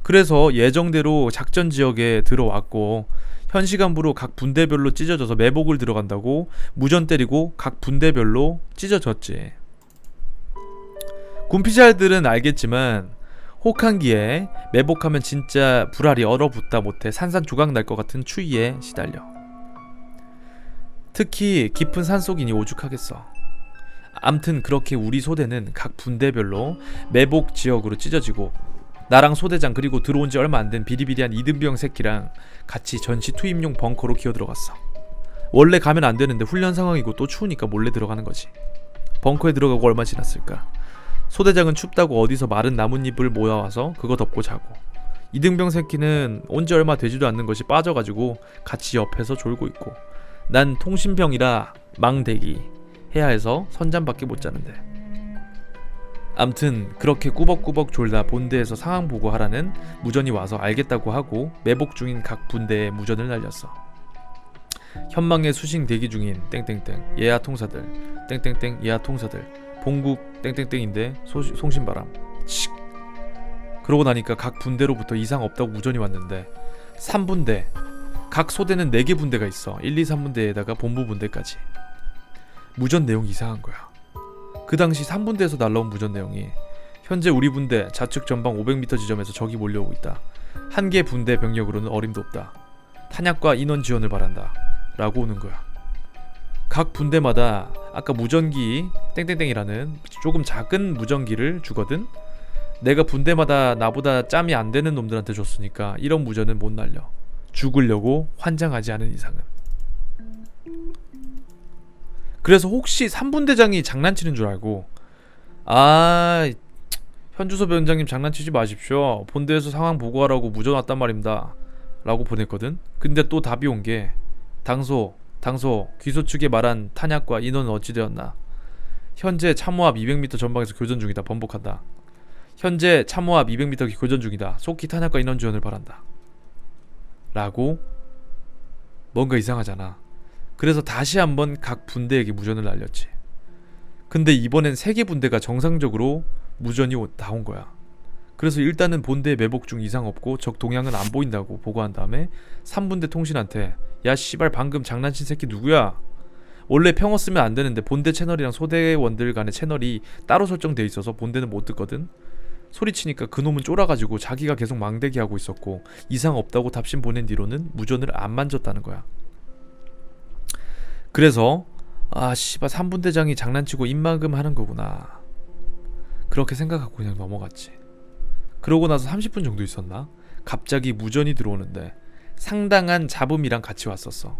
S1: 그래서 예정대로 작전 지역에 들어왔고, 현시간부로 각 분대별로 찢어져서 매복을 들어간다고 무전 때리고 각 분대별로 찢어졌지. 군피자들은 알겠지만 혹한기에 매복하면 진짜 불알이 얼어붙다 못해 산산조각 날 것 같은 추위에 시달려. 특히 깊은 산속이니 오죽하겠어. 암튼 그렇게 우리 소대는 각 분대별로 매복 지역으로 찢어지고, 나랑 소대장 그리고 들어온 지 얼마 안 된 비리비리한 이등병 새끼랑 같이 전시 투입용 벙커로 기어들어갔어. 원래 가면 안 되는데 훈련 상황이고 또 추우니까 몰래 들어가는 거지. 벙커에 들어가고 얼마 지났을까. 소대장은 춥다고 어디서 마른 나뭇잎을 모아와서 그거 덮고 자고, 이등병 새끼는 온 지 얼마 되지도 않는 것이 빠져가지고 같이 옆에서 졸고 있고, 난 통신병이라 망대기 해야 해서 선잠밖에 못 자는데. 암튼 그렇게 꾸벅꾸벅 졸다 본대에서 상황 보고하라는 무전이 와서 알겠다고 하고 매복 중인 각 분대에 무전을 날렸어. 현망에 수신 대기 중인 땡땡땡 예하 통사들 땡땡땡 예하 통사들 본국 땡땡땡인데 송신바람 칙. 그러고 나니까 각 분대로부터 이상 없다고 무전이 왔는데 3분대 각 소대는 4개 분대가 있어. 1, 2, 3분대에다가 본부 분대까지. 무전 내용이 이상한 거야. 그 당시 3분대에서 날라온 무전 내용이 현재 우리 분대 좌측 전방 500m 지점에서 적이 몰려오고 있다. 한 개 분대 병력으로는 어림도 없다. 탄약과 인원 지원을 바란다. 라고 오는 거야. 각 분대마다 아까 무전기 땡땡땡이라는 조금 작은 무전기를 주거든. 내가 분대마다 나보다 짬이 안 되는 놈들한테 줬으니까 이런 무전은 못 날려. 죽으려고 환장하지 않은 이상은. 그래서 혹시 3분대장이 장난치는 줄 알고 현주소 위원장님 장난치지 마십시오. 본대에서 상황 보고하라고 무전 왔단 말입니다. 라고 보냈거든. 근데 또 답이 온 게 당소 귀소 측에 말한 탄약과 인원은 어찌 되었나. 현재 참호 앞 200m 전방에서 교전 중이다. 번복한다. 현재 참호 앞 200m 교전 중이다. 속히 탄약과 인원 지원을 바란다. 라고. 뭔가 이상하잖아. 그래서 다시 한번 각 분대에게 무전을 날렸지. 근데 이번엔 3개 분대가 정상적으로 무전이 나온 거야. 그래서 일단은 본대 매복 중 이상 없고 적 동향은 안 보인다고 보고한 다음에 3분대 통신한테 야 씨발 방금 장난친 새끼 누구야? 원래 평어 쓰면 안 되는데 본대 채널이랑 소대원들 간의 채널이 따로 설정돼 있어서 본대는 못 듣거든. 소리치니까 그놈은 쫄아가지고 자기가 계속 망대기 하고 있었고 이상 없다고 답신 보낸 뒤로는 무전을 안 만졌다는 거야. 그래서 씨발 3분대장이 장난치고 입막음 하는 거구나. 그렇게 생각하고 그냥 넘어갔지. 그러고 나서 30분 정도 있었나? 갑자기 무전이 들어오는데 상당한 잡음이랑 같이 왔었어.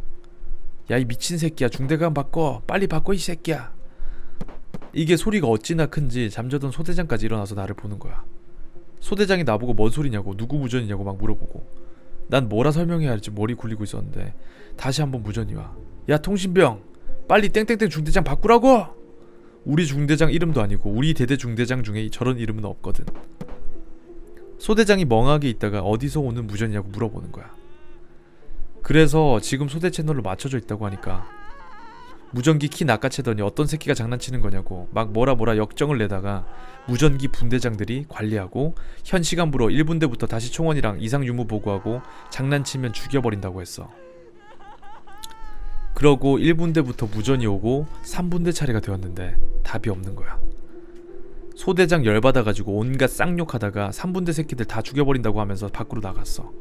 S1: 야 이 미친 새끼야 중대감 바꿔 빨리 바꿔 이 새끼야. 이게 소리가 어찌나 큰지 잠자던 소대장까지 일어나서 나를 보는 거야. 소대장이 나보고 뭔 소리냐고 누구 무전이냐고 막 물어보고 난 뭐라 설명해야 할지 머리 굴리고 있었는데 다시 한번 무전이 와. 야 통신병 빨리 땡땡땡 중대장 바꾸라고. 우리 중대장 이름도 아니고 우리 대대 중대장 중에 저런 이름은 없거든. 소대장이 멍하게 있다가 어디서 오는 무전이냐고 물어보는 거야. 그래서 지금 소대 채널로 맞춰져 있다고 하니까 무전기 키 낚아채더니 어떤 새끼가 장난치는 거냐고 막 뭐라 역정을 내다가 무전기 분대장들이 관리하고 현 시간부로 1분대부터 다시 총원이랑 이상 유무 보고하고 장난치면 죽여버린다고 했어. 그러고 1분대부터 무전이 오고 3분대 차례가 되었는데 답이 없는 거야. 소대장 열받아가지고 온갖 쌍욕하다가 3분대 새끼들 다 죽여버린다고 하면서 밖으로 나갔어.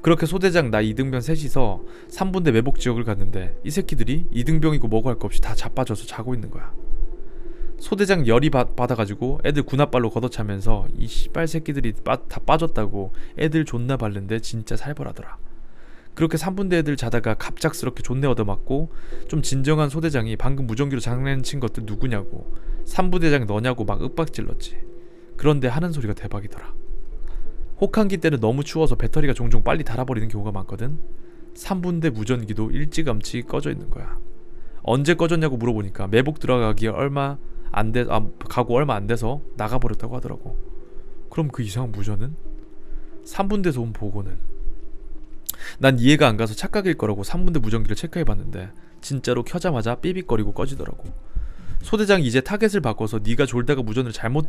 S1: 그렇게 소대장 나 이등병 셋이서 3분대 매복 지역을 갔는데 이 새끼들이 이등병이고 뭐고 할 거 없이 다 자빠져서 자고 있는 거야. 소대장 열이 받아가지고 애들 군합발로 걷어차면서 이 씨발 새끼들이 다 빠졌다고 애들 존나 바른데 진짜 살벌하더라. 그렇게 3분대 애들 자다가 갑작스럽게 존내 얻어맞고 좀 진정한 소대장이 방금 무전기로 장난친 것들 누구냐고 3부대장 너냐고 막 윽박질렀지. 그런데 하는 소리가 대박이더라. 혹한기 때는 너무 추워서 배터리가 종종 빨리 닳아버리는 경우가 많거든. 3분대 무전기도 일찌감치 꺼져 있는 거야. 언제 꺼졌냐고 물어보니까 매복 들어가기에 가고 얼마 안 돼서 나가버렸다고 하더라고. 그럼 그 이상한 무전은? 3분대에서 온 보고는? 난 이해가 안 가서 착각일 거라고 3분대 무전기를 체크해봤는데 진짜로 켜자마자 삐빅거리고 꺼지더라고. 소대장이 이제 타겟을 바꿔서 네가 졸다가 무전을 잘못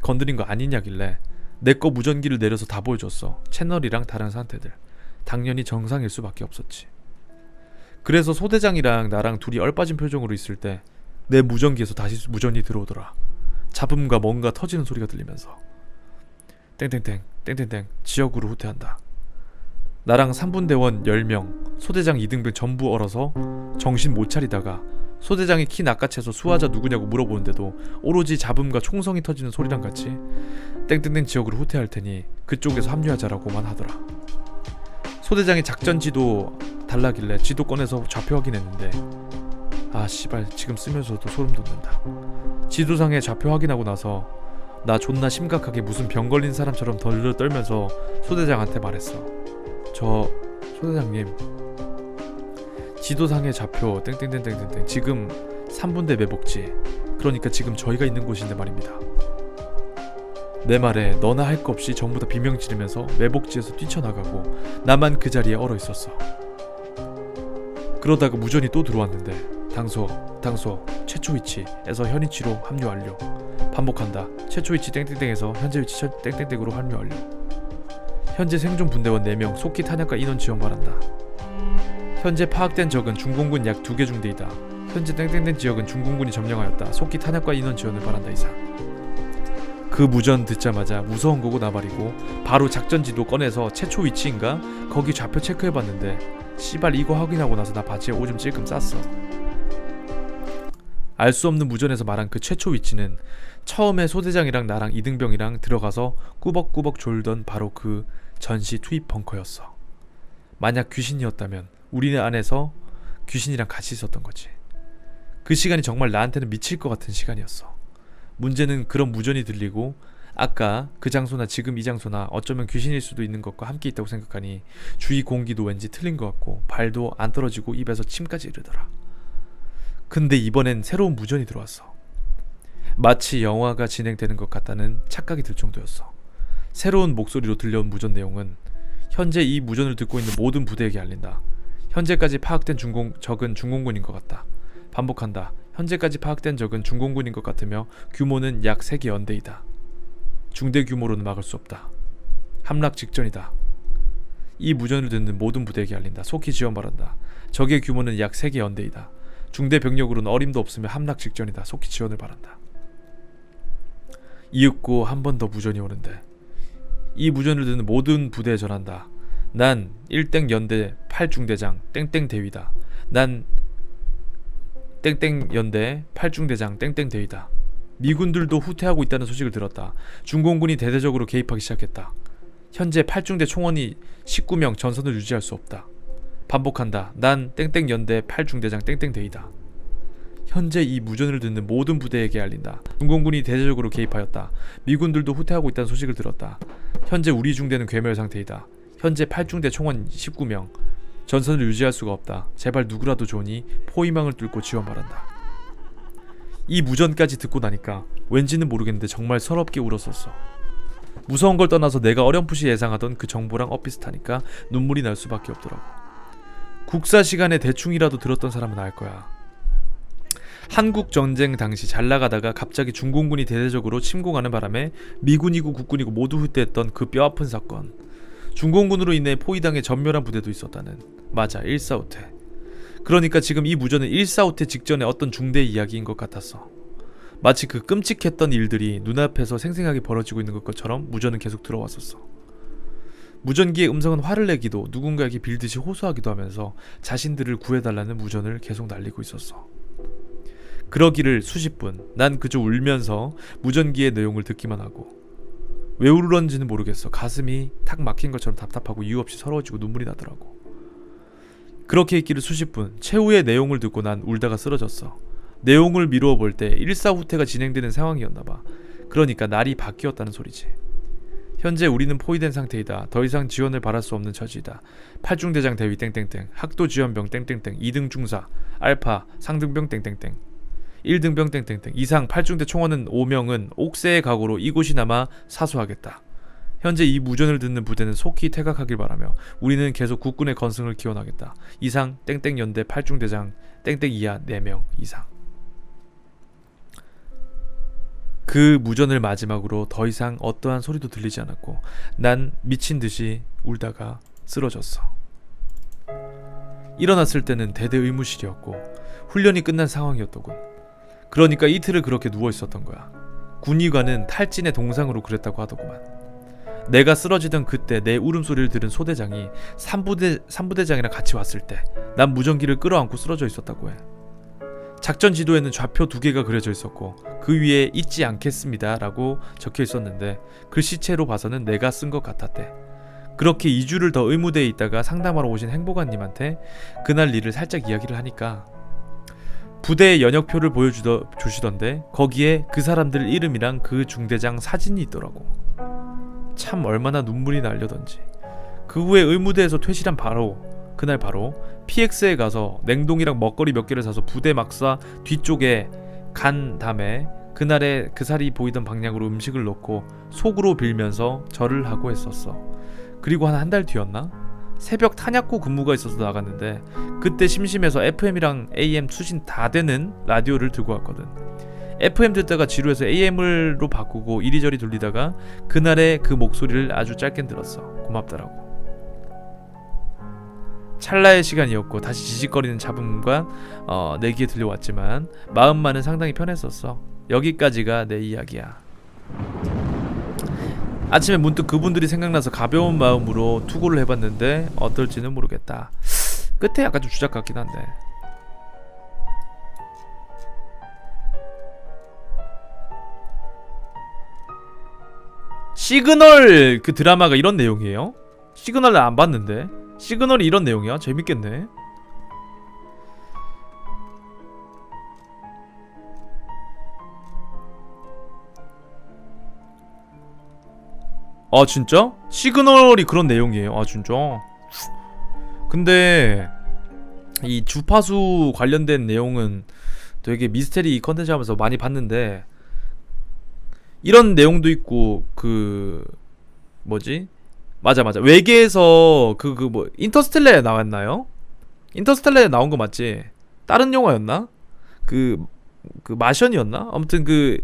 S1: 건드린 거 아니냐길래 내 거 무전기를 내려서 다 보여줬어. 채널이랑 다른 상태들. 당연히 정상일 수밖에 없었지. 그래서 소대장이랑 나랑 둘이 얼빠진 표정으로 있을 때 내 무전기에서 다시 무전이 들어오더라. 잡음과 뭔가 터지는 소리가 들리면서 땡땡땡 땡땡땡 지역으로 후퇴한다. 나랑 3분대원 10명 소대장 2등병 전부 얼어서 정신 못 차리다가 소대장이 키 낚아채서 수화자 누구냐고 물어보는데도 오로지 잡음과 총성이 터지는 소리랑 같이 땡땡땡 지역으로 후퇴할 테니 그쪽에서 합류하자라고만 하더라. 소대장이 작전 지도 달라길래 지도 꺼내서 좌표 확인했는데 씨발 지금 쓰면서도 소름 돋는다. 지도상에 좌표 확인하고 나서 나 존나 심각하게 무슨 병 걸린 사람처럼 덜덜 떨면서 소대장한테 말했어. 저 소대장님 지도상의 좌표 땡땡땡땡땡 지금 3분대 매복지 그러니까 지금 저희가 있는 곳인데 말입니다. 내 말에 너나 할 거 없이 전부 다 비명 지르면서 매복지에서 뛰쳐나가고 나만 그 자리에 얼어 있었어. 그러다가 무전이 또 들어왔는데 당소 최초 위치에서 현 위치로 합류 완료. 반복한다. 최초 위치 땡땡땡에서 현재 위치 땡땡땡으로 합류 완료. 현재 생존 분대원 4명 속히 탄약과 인원 지원 바란다. 현재 파악된 적은 중공군 약 2개 중대이다. 현재 땡땡땡 지역은 중공군이 점령하였다. 속히 탄약과 인원 지원을 바란다. 이상. 그 무전 듣자마자 무서운 거고 나발이고 바로 작전지도 꺼내서 최초 위치인가? 거기 좌표 체크해봤는데 씨발 이거 확인하고 나서 나 바지에 오줌 찔끔 쌌어. 알 수 없는 무전에서 말한 그 최초 위치는 처음에 소대장이랑 나랑 이등병이랑 들어가서 꾸벅꾸벅 졸던 바로 그 전시 투입 벙커였어. 만약 귀신이었다면 우리네 안에서 귀신이랑 같이 있었던 거지. 그 시간이 정말 나한테는 미칠 것 같은 시간이었어. 문제는 그런 무전이 들리고 아까 그 장소나 지금 이 장소나 어쩌면 귀신일 수도 있는 것과 함께 있다고 생각하니 주위 공기도 왠지 틀린 것 같고 발도 안 떨어지고 입에서 침까지 흐르더라. 근데 이번엔 새로운 무전이 들어왔어. 마치 영화가 진행되는 것 같다는 착각이 들 정도였어. 새로운 목소리로 들려온 무전 내용은 현재 이 무전을 듣고 있는 모든 부대에게 알린다. 현재까지 파악된 적은 중공군인 것 같다. 반복한다. 현재까지 파악된 적은 중공군인 것 같으며 규모는 약 3개 연대이다. 중대 규모로는 막을 수 없다. 함락 직전이다. 이 무전을 듣는 모든 부대에게 알린다. 속히 지원 바란다. 적의 규모는 약 3개 연대이다. 중대 병력으로는 어림도 없으며 함락 직전이다. 속히 지원을 바란다. 이윽고 한 번 더 무전이 오는데 이 무전을 듣는 모든 부대에 전한다. 난 1땡 연대 8중대장 땡땡 대위다. 난 땡땡 연대 8중대장 땡땡 대위다. 미군들도 후퇴하고 있다는 소식을 들었다. 중공군이 대대적으로 개입하기 시작했다. 현재 8중대 총원이 19명 전선을 유지할 수 없다. 반복한다. 난 땡땡 연대 8중대장 땡땡 대위다. 현재 이 무전을 듣는 모든 부대에게 알린다. 중공군이 대대적으로 개입하였다. 미군들도 후퇴하고 있다는 소식을 들었다. 현재 우리 중대는 괴멸 상태이다. 현재 8중대 총원 19명. 전선을 유지할 수가 없다. 제발 누구라도 좋으니 포위망을 뚫고 지원 바란다. 이 무전까지 듣고 나니까 왠지는 모르겠는데 정말 서럽게 울었었어. 무서운 걸 떠나서 내가 어렴풋이 예상하던 그 정보랑 엇비슷하니까 눈물이 날 수밖에 없더라고. 국사 시간에 대충이라도 들었던 사람은 알 거야. 한국 전쟁 당시 잘 나가다가 갑자기 중공군이 대대적으로 침공하는 바람에 미군이고 국군이고 모두 후퇴했던 그 뼈아픈 사건. 중공군으로 인해 포위당해 전멸한 부대도 있었다는. 맞아, 145퇴. 그러니까 지금 이 무전은 145퇴 직전의 어떤 중대 이야기인 것 같았어. 마치 그 끔찍했던 일들이 눈앞에서 생생하게 벌어지고 있는 것처럼 무전은 계속 들어왔었어. 무전기의 음성은 화를 내기도 누군가에게 빌듯이 호소하기도 하면서 자신들을 구해달라는 무전을 계속 날리고 있었어. 그러기를 수십 분, 난 그저 울면서 무전기의 내용을 듣기만 하고. 왜 울었는지는 모르겠어. 가슴이 탁 막힌 것처럼 답답하고 이유 없이 서러워지고 눈물이 나더라고. 그렇게 있기를 수십 분, 최후의 내용을 듣고 난 울다가 쓰러졌어. 내용을 미루어 볼 때 1사 후퇴가 진행되는 상황이었나봐. 그러니까 날이 바뀌었다는 소리지. 현재 우리는 포위된 상태이다. 더 이상 지원을 바랄 수 없는 처지이다. 8중대장 대위 땡땡땡, 학도 지원병 땡땡땡, 2등 중사, 알파, 상등병 땡땡땡, 1등병 땡땡땡 이상 8중대 총원은 5명은 옥새의 각오로 이곳이나마 사수하겠다. 현재 이 무전을 듣는 부대는 속히 퇴각하길 바라며 우리는 계속 국군의 건승을 기원하겠다. 이상 땡땡 연대 8중대장 땡땡 이하 4명 이상. 그 무전을 마지막으로 더 이상 어떠한 소리도 들리지 않았고 난 미친 듯이 울다가 쓰러졌어. 일어났을 때는 대대 의무실이었고 훈련이 끝난 상황이었더군. 그러니까 이틀을 그렇게 누워있었던 거야. 군의관은 탈진의 동상으로 그랬다고 하더구만. 내가 쓰러지던 그때 내 울음소리를 들은 소대장이 3부대장이랑 같이 왔을 때 난 무전기를 끌어안고 쓰러져 있었다고 해. 작전 지도에는 좌표 2개가 그려져 있었고 그 위에 잊지 않겠습니다 라고 적혀 있었는데 글씨체로 봐서는 내가 쓴 것 같았대. 그렇게 2주를 더 의무대에 있다가 상담하러 오신 행보관님한테 그날 일을 살짝 이야기를 하니까 부대의 연역표를 보여주시던데 거기에 그 사람들 이름이랑 그 중대장 사진이 있더라고. 참 얼마나 눈물이 나려던지. 그 후에 의무대에서 퇴실한 그날 바로 PX에 가서 냉동이랑 먹거리 몇 개를 사서 부대 막사 뒤쪽에 간 다음에 그날에 그살이 보이던 방향으로 음식을 넣고 속으로 빌면서 절을 하고 했었어. 그리고 한 달 뒤였나? 새벽 탄약고 근무가 있어서 나갔는데 그때 심심해서 FM이랑 AM 수신 다 되는 라디오를 들고 왔거든. FM 듣다가 지루해서 AM으로 바꾸고 이리저리 돌리다가 그날의 그 목소리를 아주 짧게 들었어. 고맙더라고. 찰나의 시간이었고 다시 지직거리는 잡음과 내 귀에 들려왔지만 마음만은 상당히 편했었어. 여기까지가 내 이야기야. 아침에 문득 그분들이 생각나서 가벼운 마음으로 투고를 해봤는데 어떨지는 모르겠다. 끝에 약간 좀 주작 같긴 한데. 시그널 그 드라마가 이런 내용이에요? 시그널을 안 봤는데. 시그널이 이런 내용이야? 재밌겠네. 아 진짜? 시그널이 그런 내용이에요. 아 진짜? 근데 이 주파수 관련된 내용은 되게 미스테리 컨텐츠 하면서 많이 봤는데 이런 내용도 있고 그 뭐지? 맞아 외계에서 그 뭐 인터스텔라에 나왔나요? 인터스텔라에 나온 거 맞지? 다른 영화였나? 그 마션이었나? 아무튼 그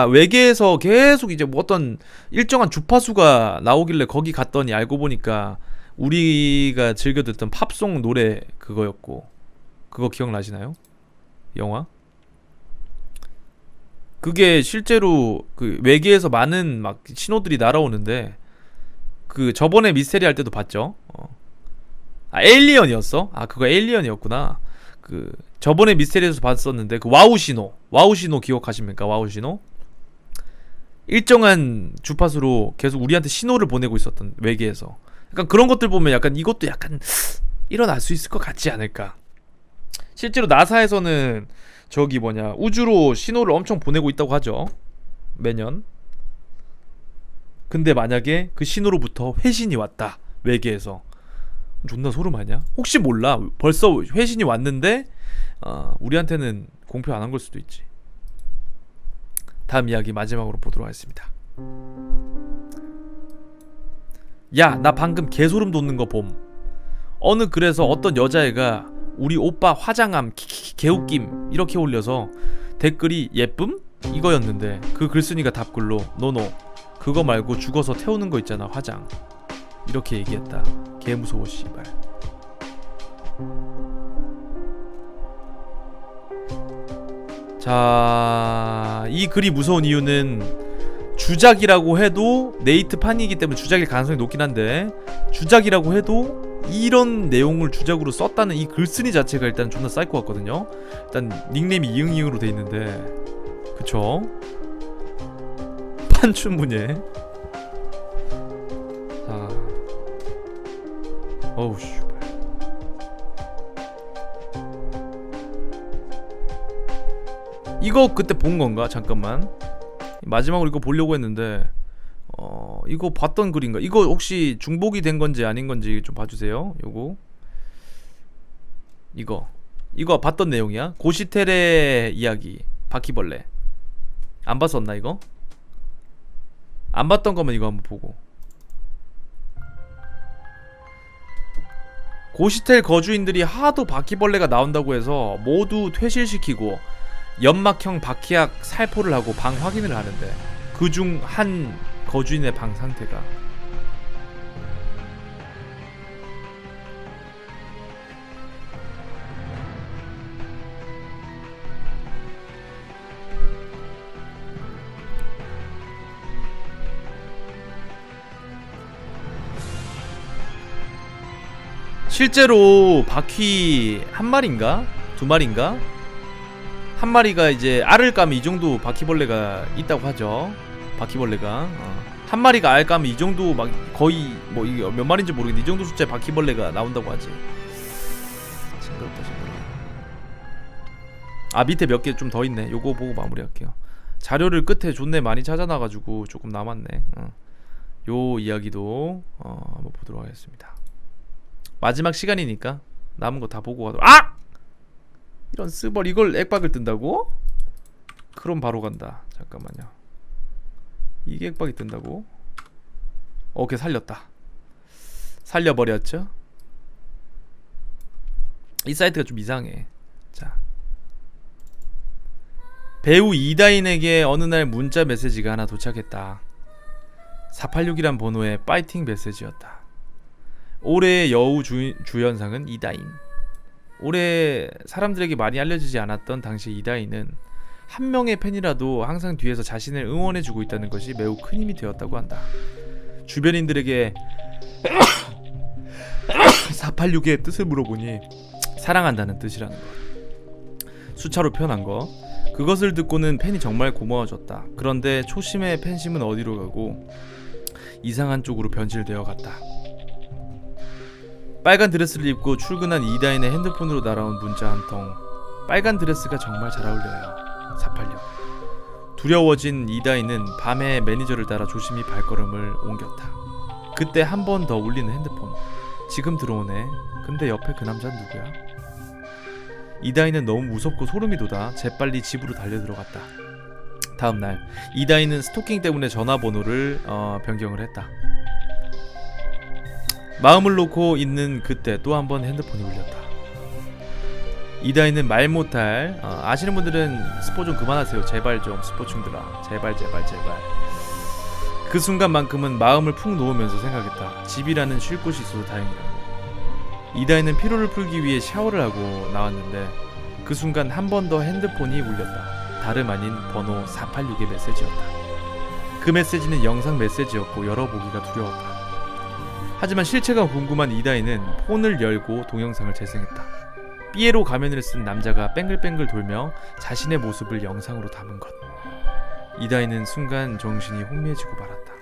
S1: 외계에서 계속 이제 뭐 어떤 일정한 주파수가 나오길래 거기 갔더니 알고 보니까 우리가 즐겨 듣던 팝송 노래 그거였고. 그거 기억나시나요? 영화? 그게 실제로 그 외계에서 많은 막 신호들이 날아오는데 그 저번에 미스테리 할 때도 봤죠. 아 에일리언이었어? 아 그거 에일리언이었구나. 그 저번에 미스테리에서 봤었는데 그 와우 신호 기억하십니까? 와우 신호? 일정한 주파수로 계속 우리한테 신호를 보내고 있었던 외계에서. 약간 그런 것들 보면 약간 이것도 약간 일어날 수 있을 것 같지 않을까. 실제로 나사에서는 저기 뭐냐 우주로 신호를 엄청 보내고 있다고 하죠. 매년. 근데 만약에 그 신호로부터 회신이 왔다. 외계에서. 존나 소름 아니야? 혹시 몰라. 벌써 회신이 왔는데 우리한테는 공표 안 한 걸 수도 있지. 다음 이야기 마지막으로 보도록 하겠습니다. 야, 나 방금 개소름 돋는 거 봄. 어느 글에서 어떤 여자애가 우리 오빠 화장함 개웃김 이렇게 올려서 댓글이 예쁨? 이거였는데 그 글쓴이가 답글로 노노 그거 말고 죽어서 태우는 거 있잖아 화장 이렇게 얘기했다. 개무서워 씨발. 자, 이 글이 무서운 이유는 주작이라고 해도 네이트판이기 때문에 주작일 가능성이 높긴 한데 주작이라고 해도 이런 내용을 주작으로 썼다는 이 글쓴이 자체가 일단 존나 사이코 같거든요. 일단 닉네임이 이응이응으로 돼 있는데 그쵸? 판춘문예. 자, 어우 씨. 이거 그때 본 건가? 잠깐만. 마지막으로 이거 보려고 했는데 이거 봤던 글인가? 이거 혹시 중복이 된 건지 아닌 건지 좀 봐주세요. 이거 봤던 내용이야. 고시텔의 이야기. 바퀴벌레. 안 봤었나 이거? 안 봤던 거면 이거 한번 보고. 고시텔 거주인들이 하도 바퀴벌레가 나온다고 해서 모두 퇴실시키고 연막형 바퀴약 살포를 하고 방 확인을 하는데 그중 한 거주인의 방 상태가 실제로 바퀴 한 마리인가? 두 마리인가? 한 마리가 이제 알을 까면 이 정도 바퀴벌레가 있다고 하죠. 바퀴벌레가 한 마리가 알 까면 이 정도 막 거의 뭐 이게 몇 마리인지 모르겠는데 이 정도 숫자의 바퀴벌레가 나온다고 하지. 징그럽다 징그러워. 아 밑에 몇 개 좀 더 있네. 요거 보고 마무리할게요. 자료를 끝에 존내 많이 찾아놔가지고 조금 남았네. 요 이야기도 한번 보도록 하겠습니다. 마지막 시간이니까 남은 거 다 보고 가도록. 아! 이런 스벌 이걸 액박을 뜬다고? 크롬 바로 간다. 잠깐만요. 이게 액박이 뜬다고? 오케이, 살렸다. 살려버렸죠? 이 사이트가 좀 이상해. 자, 배우 이다인에게 어느 날 문자 메시지가 하나 도착했다. 486이란 번호의 파이팅 메시지였다. 올해의 여우 주연상은 이다인. 올해 사람들에게 많이 알려지지 않았던 당시 이다인은 한 명의 팬이라도 항상 뒤에서 자신을 응원해주고 있다는 것이 매우 큰 힘이 되었다고 한다. 주변인들에게 486의 뜻을 물어보니 사랑한다는 뜻이라는 것. 수차로 표현한 것. 그것을 듣고는 팬이 정말 고마워졌다. 그런데 초심의 팬심은 어디로 가고 이상한 쪽으로 변질되어 갔다. 빨간 드레스를 입고 출근한 이다인의 핸드폰으로 날아온 문자 한 통. 빨간 드레스가 정말 잘 어울려요. 486. 두려워진 이다인은 밤에 매니저를 따라 조심히 발걸음을 옮겼다. 그때 한 번 더 울리는 핸드폰. 지금 들어오네. 근데 옆에 그 남자는 누구야? 이다인은 너무 무섭고 소름이 돋아 재빨리 집으로 달려들어갔다. 다음날 이다인은 스토킹 때문에 전화번호를 변경을 했다. 마음을 놓고 있는 그때 또 한 번 핸드폰이 울렸다. 이다인은 말 못할 아시는 분들은 스포 좀 그만하세요. 제발 좀 스포충들아. 제발. 그 순간만큼은 마음을 푹 놓으면서 생각했다. 집이라는 쉴 곳이 있어서 다행이라고. 이다인은 피로를 풀기 위해 샤워를 하고 나왔는데 그 순간 한 번 더 핸드폰이 울렸다. 다름 아닌 번호 486의 메시지였다. 그 메시지는 영상 메시지였고 열어보기가 두려웠다. 하지만 실체가 궁금한 이다인은 폰을 열고 동영상을 재생했다. 삐에로 가면을 쓴 남자가 뱅글뱅글 돌며 자신의 모습을 영상으로 담은 것. 이다인은 순간 정신이 혼미해지고 말았다.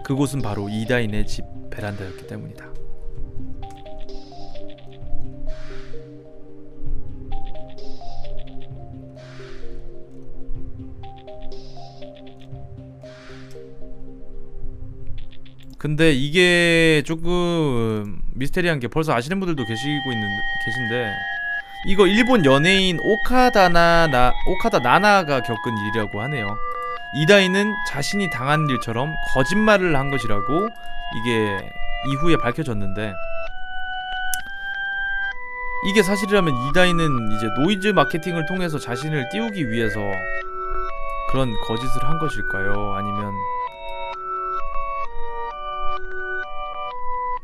S1: 그곳은 바로 이다인의 집 베란다였기 때문이다. 근데 이게 조금 미스테리한 게 벌써 아시는 분들도 계신데 이거 일본 연예인 오카다 나나가 겪은 일이라고 하네요. 이다인은 자신이 당한 일처럼 거짓말을 한 것이라고 이게 이후에 밝혀졌는데, 이게 사실이라면 이다인은 이제 노이즈 마케팅을 통해서 자신을 띄우기 위해서 그런 거짓을 한 것일까요? 아니면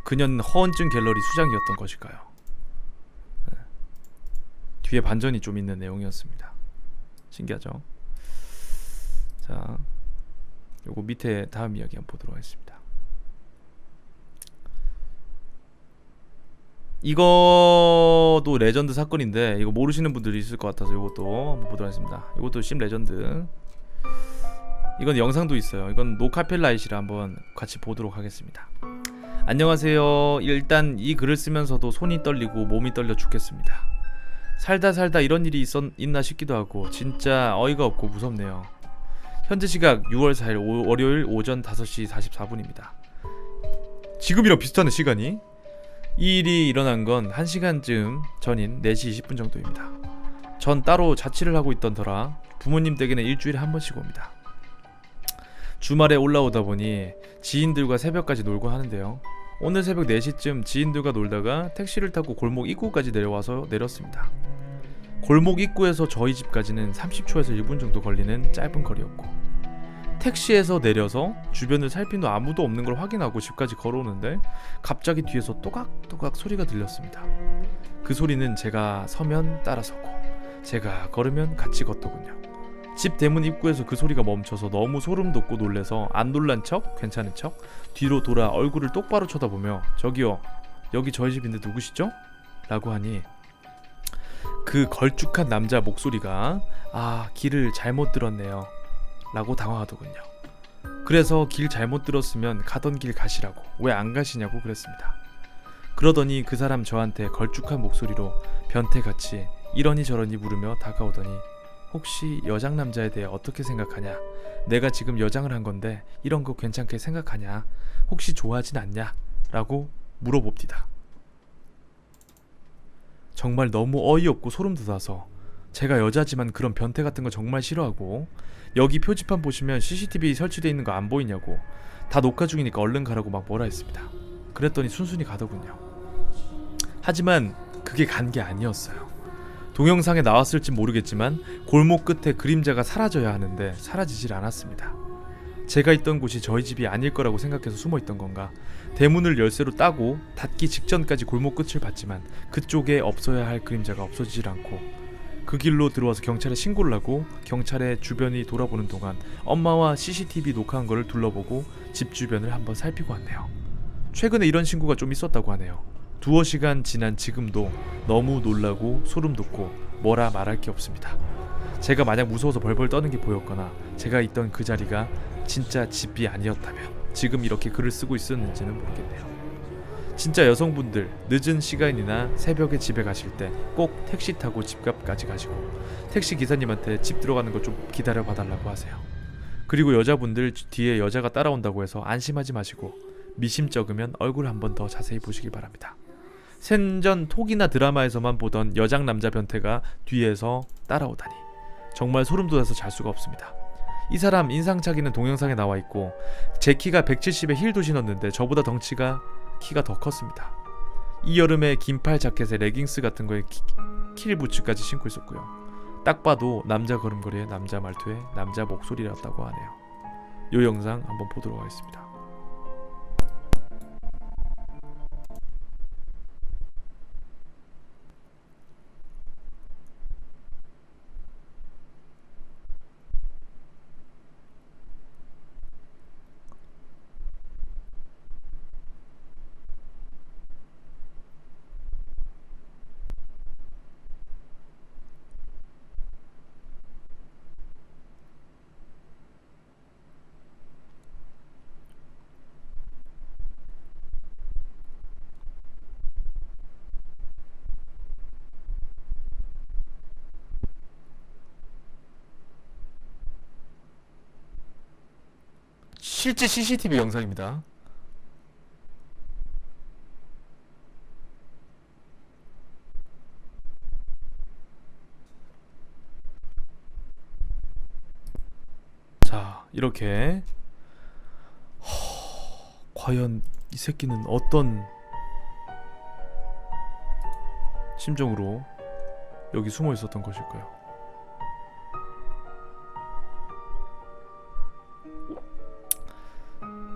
S1: 그녀는 허언증 갤러리 수장이었던 것일까요? 뒤에 반전이 좀 있는 내용이었습니다. 신기하죠? 자, 요거 밑에 다음 이야기 한번 보도록 하겠습니다. 이것도 레전드 사건인데 이거 모르시는 분들이 있을 것 같아서 이것도 한번 보도록 하겠습니다. 이것도 심 레전드. 이건 영상도 있어요. 이건 노카펠라이시라 한번 같이 보도록 하겠습니다. 안녕하세요. 일단 이 글을 쓰면서도 손이 떨리고 몸이 떨려 죽겠습니다. 살다 이런 일이 있나 싶기도 하고 진짜 어이가 없고 무섭네요. 현재 시각 6월 4일 월요일 오전 5시 44분입니다. 지금이랑 비슷하네 시간이. 이 일이 일어난 건 1시간쯤 전인 4시 20분 정도입니다. 전 따로 자취를 하고 있던 터라 부모님 댁에는 일주일에 한 번씩 옵니다. 주말에 올라오다 보니 지인들과 새벽까지 놀고 하는데요. 오늘 새벽 4시쯤 지인들과 놀다가 택시를 타고 골목 입구까지 내렸습니다. 골목 입구에서 저희 집까지는 30초에서 1분 정도 걸리는 짧은 거리였고, 택시에서 내려서 주변을 살핀 후 아무도 없는 걸 확인하고 집까지 걸어오는데 갑자기 뒤에서 또각또각 소리가 들렸습니다. 그 소리는 제가 서면 따라 서고 제가 걸으면 같이 걷더군요. 집 대문 입구에서 그 소리가 멈춰서 너무 소름 돋고 놀래서 안 놀란 척 괜찮은 척 뒤로 돌아 얼굴을 똑바로 쳐다보며 저기요, 여기 저희 집인데 누구시죠? 라고 하니 그 걸쭉한 남자 목소리가 길을 잘못 들었네요 라고 당황하더군요. 그래서 길 잘못 들었으면 가던 길 가시라고, 왜 안 가시냐고 그랬습니다. 그러더니 그 사람 저한테 걸쭉한 목소리로 변태같이 이러니 저러니 물으며 다가오더니 혹시 여장 남자에 대해 어떻게 생각하냐? 내가 지금 여장을 한 건데 이런 거 괜찮게 생각하냐? 혹시 좋아하진 않냐? 라고 물어봅디다. 정말 너무 어이없고 소름 돋아서 제가 여자지만 그런 변태 같은 거 정말 싫어하고 여기 표지판 보시면 CCTV 설치되어 있는 거 안 보이냐고 다 녹화 중이니까 얼른 가라고 막 뭐라 했습니다. 그랬더니 순순히 가더군요. 하지만 그게 간 게 아니었어요. 동영상에 나왔을지 모르겠지만 골목 끝에 그림자가 사라져야 하는데 사라지질 않았습니다. 제가 있던 곳이 저희 집이 아닐 거라고 생각해서 숨어있던 건가 대문을 열쇠로 따고 닫기 직전까지 골목 끝을 봤지만 그쪽에 없어야 할 그림자가 없어지질 않고 그 길로 들어와서 경찰에 신고를 하고 경찰의 주변이 돌아보는 동안 엄마와 CCTV 녹화한 거를 둘러보고 집 주변을 한번 살피고 왔네요. 최근에 이런 신고가 좀 있었다고 하네요. 두어 시간 지난 지금도 너무 놀라고 소름 돋고 뭐라 말할 게 없습니다. 제가 만약 무서워서 벌벌 떠는 게 보였거나 제가 있던 그 자리가 진짜 집이 아니었다면 지금 이렇게 글을 쓰고 있었는지는 모르겠네요. 진짜 여성분들 늦은 시간이나 새벽에 집에 가실 때 꼭 택시 타고 집값까지 가시고 택시 기사님한테 집 들어가는 거 좀 기다려 봐달라고 하세요. 그리고 여자분들 뒤에 여자가 따라온다고 해서 안심하지 마시고 미심쩍으면 얼굴 한번 더 자세히 보시기 바랍니다. 생전 톡이나 드라마에서만 보던 여장 남자 변태가 뒤에서 따라오다니 정말 소름 돋아서 잘 수가 없습니다. 이 사람 인상착의는 동영상에 나와 있고 제 키가 170에 힐도 신었는데 저보다 키가 더 컸습니다. 이 여름에 긴팔 자켓에 레깅스 같은 거에 킬 부츠까지 신고 있었고요. 딱 봐도 남자 걸음걸이에 남자 말투에 남자 목소리였다고 하네요. 이 영상 한번 보도록 하겠습니다. 실제 CCTV 영상입니다. 자, 이렇게 과연 이 새끼는 어떤 심정으로 여기 숨어 있었던 것일까요?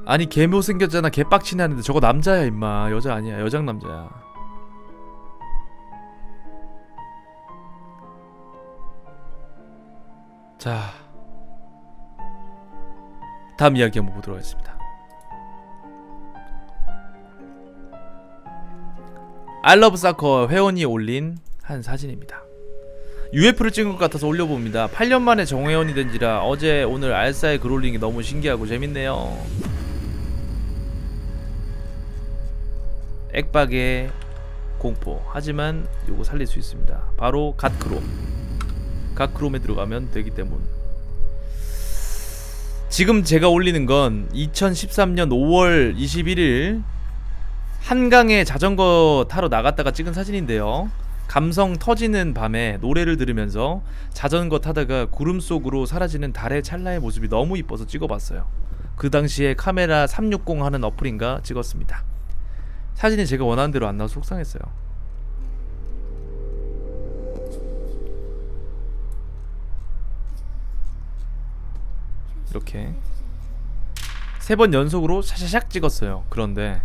S1: 아니 개 못생겼잖아 개빡치네 하는데 저거 남자야 임마. 여자 아니야. 여장 남자야. 자, 다음 이야기 한번 보도록 하겠습니다. 알러브 사커 회원이 올린 한 사진입니다. UF를 찍은 것 같아서 올려봅니다. 8년 만에 정회원이 된지라 어제 오늘 알싸의 글 올린 게 너무 신기하고 재밌네요. 액박의 공포. 하지만 요거 살릴 수 있습니다. 바로 갓크롬에 들어가면 되기 때문. 지금 제가 올리는 건 2013년 5월 21일 한강에 자전거 타러 나갔다가 찍은 사진인데요. 감성 터지는 밤에 노래를 들으면서 자전거 타다가 구름 속으로 사라지는 달의 찰나의 모습이 너무 이뻐서 찍어봤어요. 그 당시에 카메라 360 하는 어플인가 찍었습니다. 사진이 제가 원하는 대로 안 나와서 속상했어요. 이렇게 3번 연속으로 샤샤샥 찍었어요. 그런데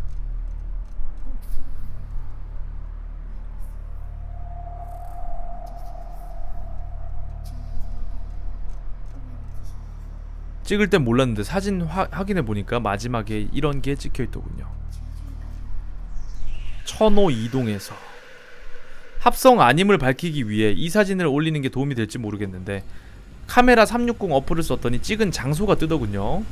S1: 찍을 땐 몰랐는데 사진 확인해 보니까 마지막에 이런 게 찍혀 있더군요. 천호 이동에서 합성 아님을 밝히기 위해 이 사진을 올리는 게 도움이 될지 모르겠는데 카메라 360 어플을 썼더니 찍은 장소가 뜨더군요.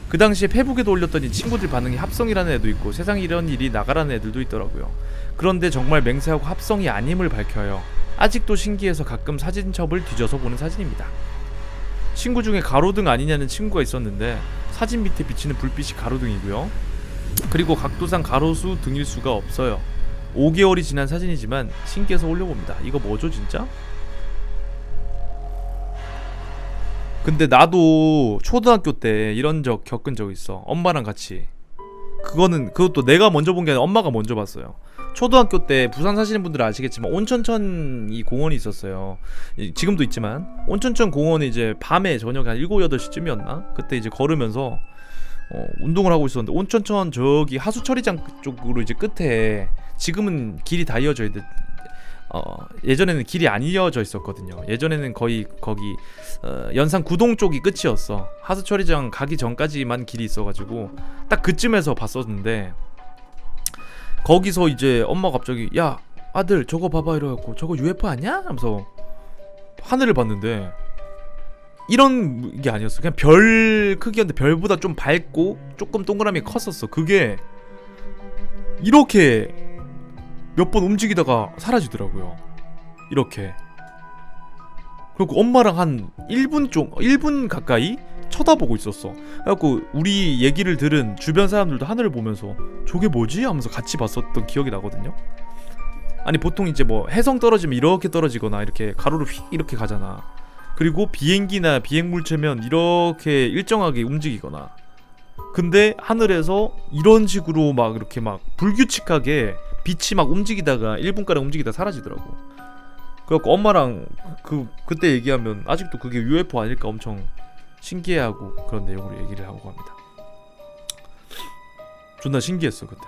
S1: 그 당시에 페북에도 올렸더니 친구들 반응이 합성이라는 애도 있고 세상에 이런 일이 나가라는 애들도 있더라고요. 그런데 정말 맹세하고 합성이 아님을 밝혀요. 아직도 신기해서 가끔 사진첩을 뒤져서 보는 사진입니다. 친구 중에 가로등 아니냐는 친구가 있었는데 사진 밑에 비치는 불빛이 가로등이고요. 그리고 각도상 가로수 등일수가 없어요. 5개월이 지난 사진이지만 신기해서 올려봅니다. 이거 뭐죠 진짜? 근데 나도 초등학교 때 이런 적 겪은 적 있어. 엄마랑 같이. 그것도 내가 먼저 본 게 아니라 엄마가 먼저 봤어요. 초등학교 때 부산 사시는 분들은 아시겠지만 온천천 이 공원이 있었어요. 지금도 있지만 온천천 공원이 이제 밤에 저녁 한 7, 8시쯤이었나? 그때 이제 걸으면서 운동을 하고 있었는데 온천천 저기 하수처리장 쪽으로 이제 끝에 지금은 길이 다 이어져 있는데 예전에는 길이 안 이어져 있었거든요. 예전에는 거의 거기 연산 구동 쪽이 끝이었어. 하수처리장 가기 전까지만 길이 있어가지고 딱 그쯤에서 봤었는데 거기서 이제 엄마가 갑자기 야 아들 저거 봐봐 이래갖고 저거 UFO 아니야? 하면서 하늘을 봤는데 이런 게 아니었어. 그냥 별 크기였는데 별보다 좀 밝고 조금 동그라미 컸었어. 그게 이렇게 몇 번 움직이다가 사라지더라고요. 이렇게. 그리고 엄마랑 한 1분 가까이 쳐다보고 있었어. 그래갖고 우리 얘기를 들은 주변 사람들도 하늘을 보면서 저게 뭐지? 하면서 같이 봤었던 기억이 나거든요. 아니 보통 이제 뭐 해성 떨어지면 이렇게 떨어지거나 이렇게 가로로 휙 이렇게 가잖아. 그리고 비행기나 비행물체면 이렇게 일정하게 움직이거나. 근데 하늘에서 이런 식으로 막 이렇게 막 불규칙하게 빛이 막 움직이다가 1분가량 움직이다 사라지더라고. 그래갖고 엄마랑 그때 얘기하면 아직도 그게 UFO 아닐까 엄청 신기해하고 그런 내용으로 얘기를 하고 합니다. 존나 신기했어 그때.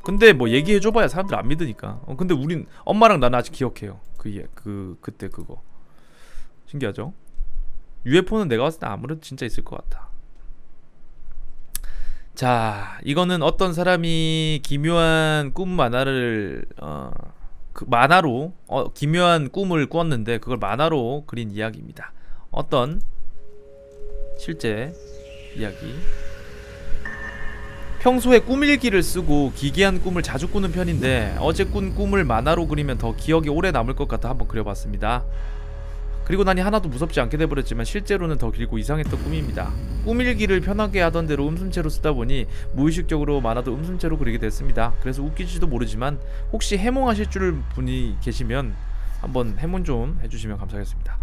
S1: 근데 뭐 얘기해줘봐야 사람들 안 믿으니까. 근데 우린 엄마랑 나는 아직 기억해요. 그때 그거 신기하죠? UFO는 내가 봤을 때 아무래도 진짜 있을 것 같아. 자, 이거는 어떤 사람이 기묘한 꿈 만화를 만화로 기묘한 꿈을 꾸었는데 그걸 만화로 그린 이야기입니다. 어떤 실제 이야기. 평소에 꿈일기를 쓰고 기괴한 꿈을 자주 꾸는 편인데 어제 꾼 꿈을 만화로 그리면 더 기억이 오래 남을 것 같아 한번 그려봤습니다. 그리고 나니 하나도 무섭지 않게 돼버렸지만 실제로는 더 길고 이상했던 꿈입니다. 꿈일기를 편하게 하던 대로 음순체로 쓰다 보니 무의식적으로 만화도 음순체로 그리게 됐습니다. 그래서 웃기지도 모르지만 혹시 해몽하실 줄 분이 계시면 한번 해몽 좀 해주시면 감사하겠습니다.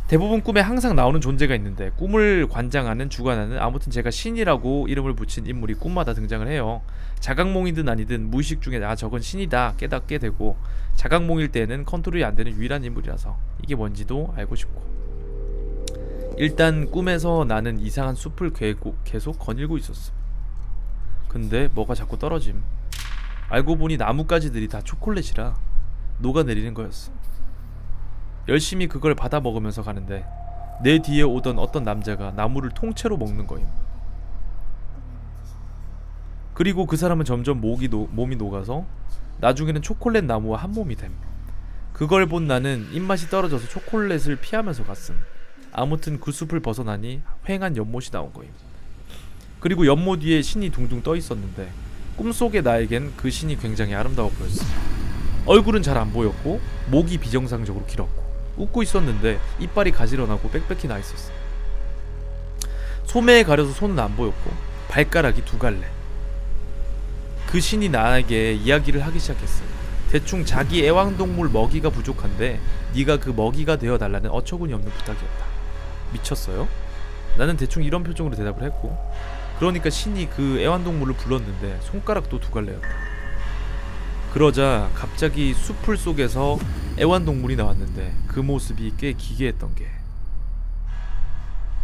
S1: 대부분 꿈에 항상 나오는 존재가 있는데 꿈을 관장하는 주관하는 아무튼 제가 신이라고 이름을 붙인 인물이 꿈마다 등장을 해요. 자각몽이든 아니든 무의식 중에 저건 신이다 깨닫게 되고 자각몽일 때는 컨트롤이 안 되는 유일한 인물이라서 이게 뭔지도 알고 싶고. 일단 꿈에서 나는 이상한 숲을 계속 거닐고 있었어. 근데 뭐가 자꾸 떨어짐. 알고 보니 나뭇가지들이 다 초콜릿이라 녹아내리는 거였어. 열심히 그걸 받아 먹으면서 가는데 내 뒤에 오던 어떤 남자가 나무를 통째로 먹는 거임. 그리고 그 사람은 점점 몸이 녹아서 나중에는 초콜릿 나무와 한 몸이 됨. 그걸 본 나는 입맛이 떨어져서 초콜릿을 피하면서 갔음. 아무튼 그 숲을 벗어나니 휑한 연못이 나온 거임. 그리고 연못 위에 신이 둥둥 떠 있었는데 꿈속의 나에겐 그 신이 굉장히 아름다워 보였어. 얼굴은 잘 안 보였고 목이 비정상적으로 길었고 웃고 있었는데 이빨이 가지런하고 빽빽히 나 있었어. 소매에 가려서 손은 안 보였고 발가락이 2갈래. 그 신이 나에게 이야기를 하기 시작했어. 대충 자기 애완동물 먹이가 부족한데 네가 그 먹이가 되어달라는 어처구니 없는 부탁이었다. 미쳤어요? 나는 대충 이런 표정으로 대답을 했고 그러니까 신이 그 애완동물을 불렀는데 손가락도 2갈래였다. 그러자 갑자기 숲풀 속에서 애완동물이 나왔는데 그 모습이 꽤 기괴했던 게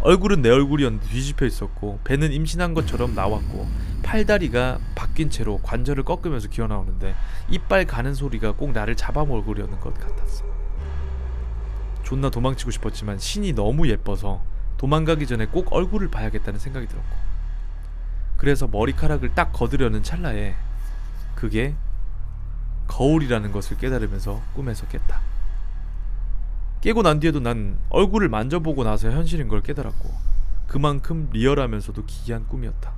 S1: 얼굴은 내 얼굴이었는데 뒤집혀 있었고 배는 임신한 것처럼 나왔고 팔다리가 바뀐 채로 관절을 꺾으면서 기어나오는데 이빨 가는 소리가 꼭 나를 잡아먹으려는 것 같았어. 존나 도망치고 싶었지만 신이 너무 예뻐서 도망가기 전에 꼭 얼굴을 봐야겠다는 생각이 들었고 그래서 머리카락을 딱 거두려는 찰나에 그게 거울이라는 것을 깨달으면서 꿈에서 깼다. 깨고 난 뒤에도 난 얼굴을 만져보고 나서 현실인 걸 깨달았고 그만큼 리얼하면서도 기이한 꿈이었다.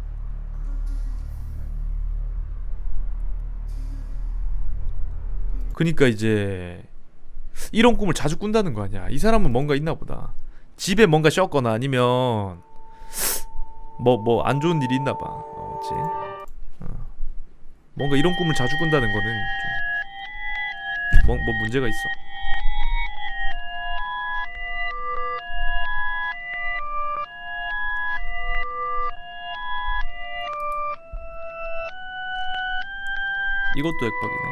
S1: 그니까 이제 이런 꿈을 자주 꾼다는 거 아니야. 이 사람은 뭔가 있나 보다. 집에 뭔가 씌었거나 아니면 뭐 안 좋은 일이 있나 봐. 그치? 뭔가 이런 꿈을 자주 꾼다는 거는 뭐 문제가 있어. 이것도 액박이네.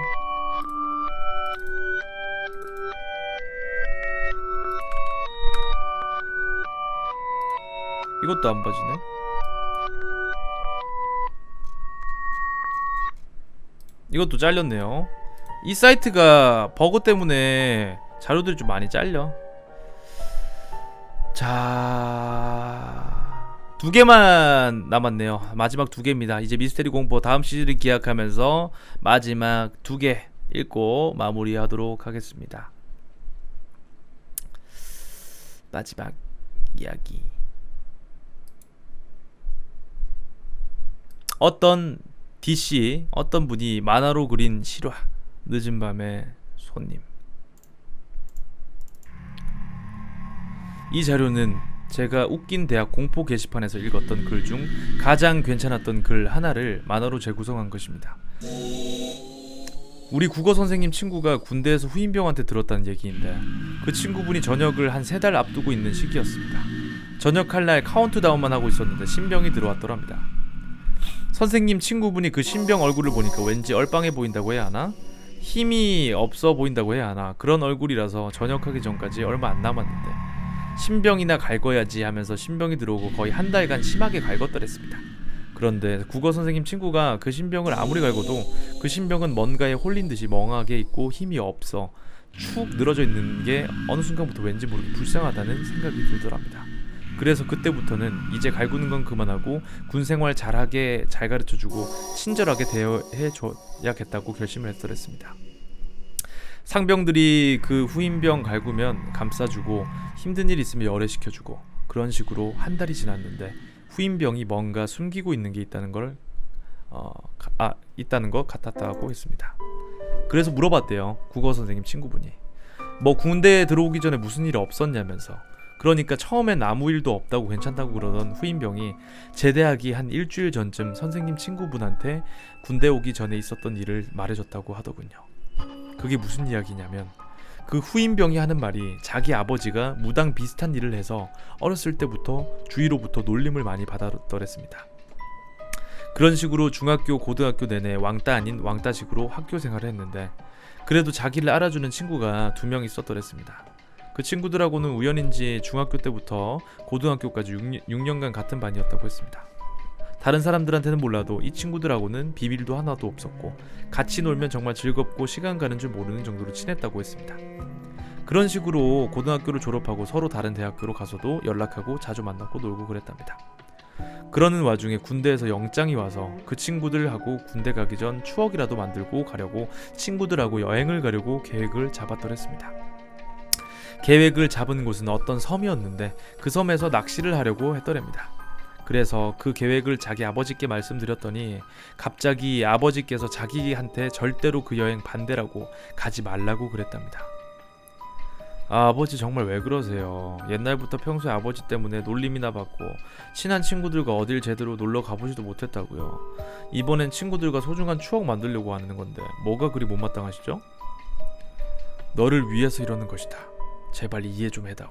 S1: 이것도 안 빠지네. 이것도 잘렸네요. 이 사이트가 버그 때문에 자료들이 좀 많이 잘려. 자, 2개만 남았네요. 마지막 2개입니다. 이제 미스테리 공포 다음 시즌을 기약하면서 마지막 2개 읽고 마무리하도록 하겠습니다. 마지막 이야기. 어떤 DC, 어떤 분이 만화로 그린 실화, 늦은 밤의 손님. 이 자료는 제가 웃긴 대학 공포 게시판에서 읽었던 글 중 가장 괜찮았던 글 하나를 만화로 재구성한 것입니다. 우리 국어 선생님 친구가 군대에서 후임병한테 들었다는 얘기인데, 그 친구분이 전역을 한 3달 앞두고 있는 시기였습니다. 전역할 날 카운트다운만 하고 있었는데 신병이 들어왔더랍니다. 선생님 친구분이 그 신병 얼굴을 보니까 왠지 얼빵해 보인다고 해야 하나? 힘이 없어 보인다고 해야 하나? 그런 얼굴이라서 전역하기 전까지 얼마 안 남았는데 신병이나 갈궈야지 하면서 신병이 들어오고 거의 한 달간 심하게 갈궜더랬습니다. 그런데 국어 선생님 친구가 그 신병을 아무리 갈궈도 그 신병은 뭔가에 홀린 듯이 멍하게 있고 힘이 없어 축 늘어져 있는 게 어느 순간부터 왠지 모르게 불쌍하다는 생각이 들더랍니다. 그래서 그때부터는 이제 갈구는 건 그만하고 군생활 잘하게 잘 가르쳐주고 친절하게 대해줘야겠다고 결심을 했더랬습니다. 상병들이 그 후임병 갈구면 감싸주고 힘든 일 있으면 열애시켜주고 그런 식으로 한 달이 지났는데 후임병이 뭔가 숨기고 있는 게 있다는 것 같았다고 했습니다. 그래서 물어봤대요. 국어 선생님 친구분이. 뭐 군대에 들어오기 전에 무슨 일이 없었냐면서. 그러니까 처음엔 아무 일도 없다고 괜찮다고 그러던 후임병이 제대하기 한 일주일 전쯤 선생님 친구분한테 군대 오기 전에 있었던 일을 말해줬다고 하더군요. 그게 무슨 이야기냐면 그 후임병이 하는 말이 자기 아버지가 무당 비슷한 일을 해서 어렸을 때부터 주위로부터 놀림을 많이 받았더랬습니다. 그런 식으로 중학교 고등학교 내내 왕따 아닌 왕따식으로 학교 생활을 했는데 그래도 자기를 알아주는 친구가 2명 있었더랬습니다. 그 친구들하고는 우연인지 중학교 때부터 고등학교까지 6년간 같은 반이었다고 했습니다. 다른 사람들한테는 몰라도 이 친구들하고는 비밀도 하나도 없었고 같이 놀면 정말 즐겁고 시간 가는 줄 모르는 정도로 친했다고 했습니다. 그런 식으로 고등학교를 졸업하고 서로 다른 대학교로 가서도 연락하고 자주 만나고 놀고 그랬답니다. 그러는 와중에 군대에서 영장이 와서 그 친구들하고 군대 가기 전 추억이라도 만들고 가려고 친구들하고 여행을 가려고 계획을 잡았더랬습니다. 계획을 잡은 곳은 어떤 섬이었는데 그 섬에서 낚시를 하려고 했더랍니다. 그래서 그 계획을 자기 아버지께 말씀드렸더니 갑자기 아버지께서 자기한테 절대로 그 여행 반대라고 가지 말라고 그랬답니다. 아버지 정말 왜 그러세요? 옛날부터 평소에 아버지 때문에 놀림이나 받고 친한 친구들과 어딜 제대로 놀러 가보지도 못했다고요. 이번엔 친구들과 소중한 추억 만들려고 하는 건데 뭐가 그리 못마땅하시죠? 너를 위해서 이러는 것이다. 제발 이해 좀 해다오.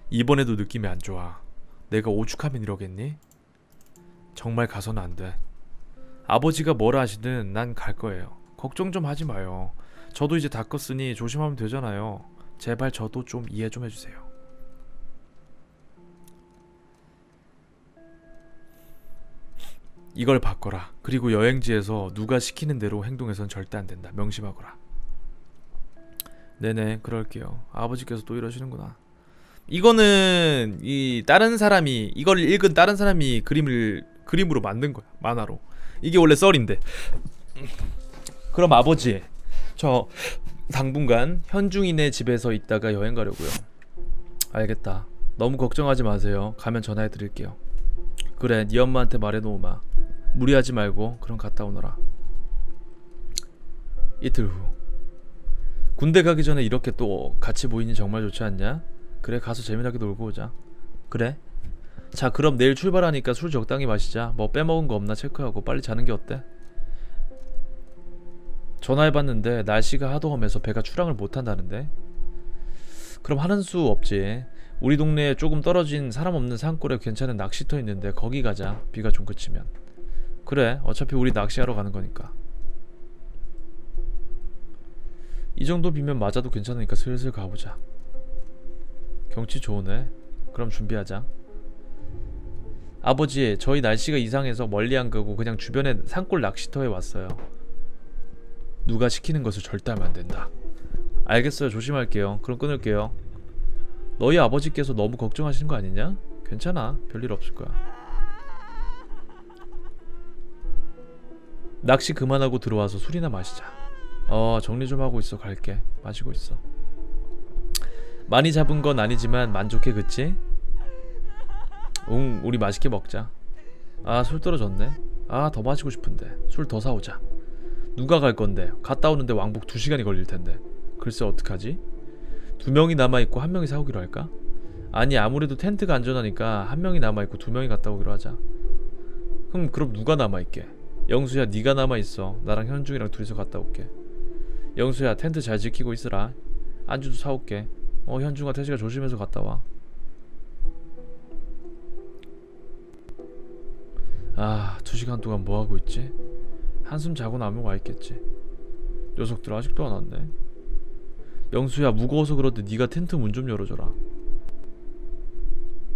S1: 이번에도 느낌이 안 좋아. 내가 오죽하면 이러겠니? 정말 가서는 안 돼. 아버지가 뭐라 하시든 난 갈 거예요. 걱정 좀 하지 마요. 저도 이제 다 컸으니 조심하면 되잖아요. 제발 저도 좀 이해 좀 해주세요. 이걸 바꿔라. 그리고 여행지에서 누가 시키는 대로 행동해선 절대 안 된다. 명심하거라. 네네, 그럴게요. 아버지께서 또 이러시는구나. 이거는 이 다른 사람이 이걸 읽은 다른 사람이 그림으로 만든 거야. 만화로. 이게 원래 썰인데. 그럼 아버지, 저 당분간 현중이네 집에서 있다가 여행 가려고요. 알겠다. 너무 걱정하지 마세요. 가면 전화해 드릴게요. 그래, 네 엄마한테 말해놓으마. 무리하지 말고 그럼 갔다 오너라. 이틀 후. 군대 가기 전에 이렇게 또 같이 모이니 정말 좋지 않냐? 그래, 가서 재미나게 놀고 오자. 그래. 자, 그럼 내일 출발하니까 술 적당히 마시자. 뭐 빼먹은 거 없나 체크하고 빨리 자는 게 어때? 전화해봤는데 날씨가 하도 험해서 배가 출항을 못한다는데. 그럼 하는 수 없지. 우리 동네에 조금 떨어진 사람 없는 산골에 괜찮은 낚시터 있는데 거기 가자. 비가 좀 그치면. 그래, 어차피 우리 낚시하러 가는 거니까. 이 정도 비면 맞아도 괜찮으니까 슬슬 가보자. 경치 좋으네. 그럼 준비하자. 아버지, 저희 날씨가 이상해서 멀리 안 가고 그냥 주변에 산골 낚시터에 왔어요. 누가 시키는 것을 절대 하면 안 된다. 알겠어요. 조심할게요. 그럼 끊을게요. 너희 아버지께서 너무 걱정하시는 거 아니냐? 괜찮아. 별일 없을 거야. 낚시 그만하고 들어와서 술이나 마시자. 정리 좀 하고 있어. 갈게. 마시고 있어. 많이 잡은 건 아니지만 만족해, 그치? 응, 우리 맛있게 먹자. 술 떨어졌네. 더 마시고 싶은데. 술 더 사오자. 누가 갈 건데? 갔다 오는데 왕복 2시간이 걸릴 텐데. 글쎄 어떡하지? 2명이 남아있고 1명이 사오기로 할까? 아니, 아무래도 텐트가 안전하니까 1명이 남아있고 2명이 갔다 오기로 하자. 그럼 누가 남아있게? 영수야, 네가 남아있어. 나랑 현중이랑 둘이서 갔다 올게. 영수야, 텐트 잘 지키고 있으라. 안주도 사올게. 현중아, 태식아 조심해서 갔다 와. 2시간 동안 뭐하고 있지? 한숨 자고 나면 와있겠지. 녀석들 아직도 안 왔네. 영수야, 무거워서 그런데 네가 텐트 문 좀 열어줘라.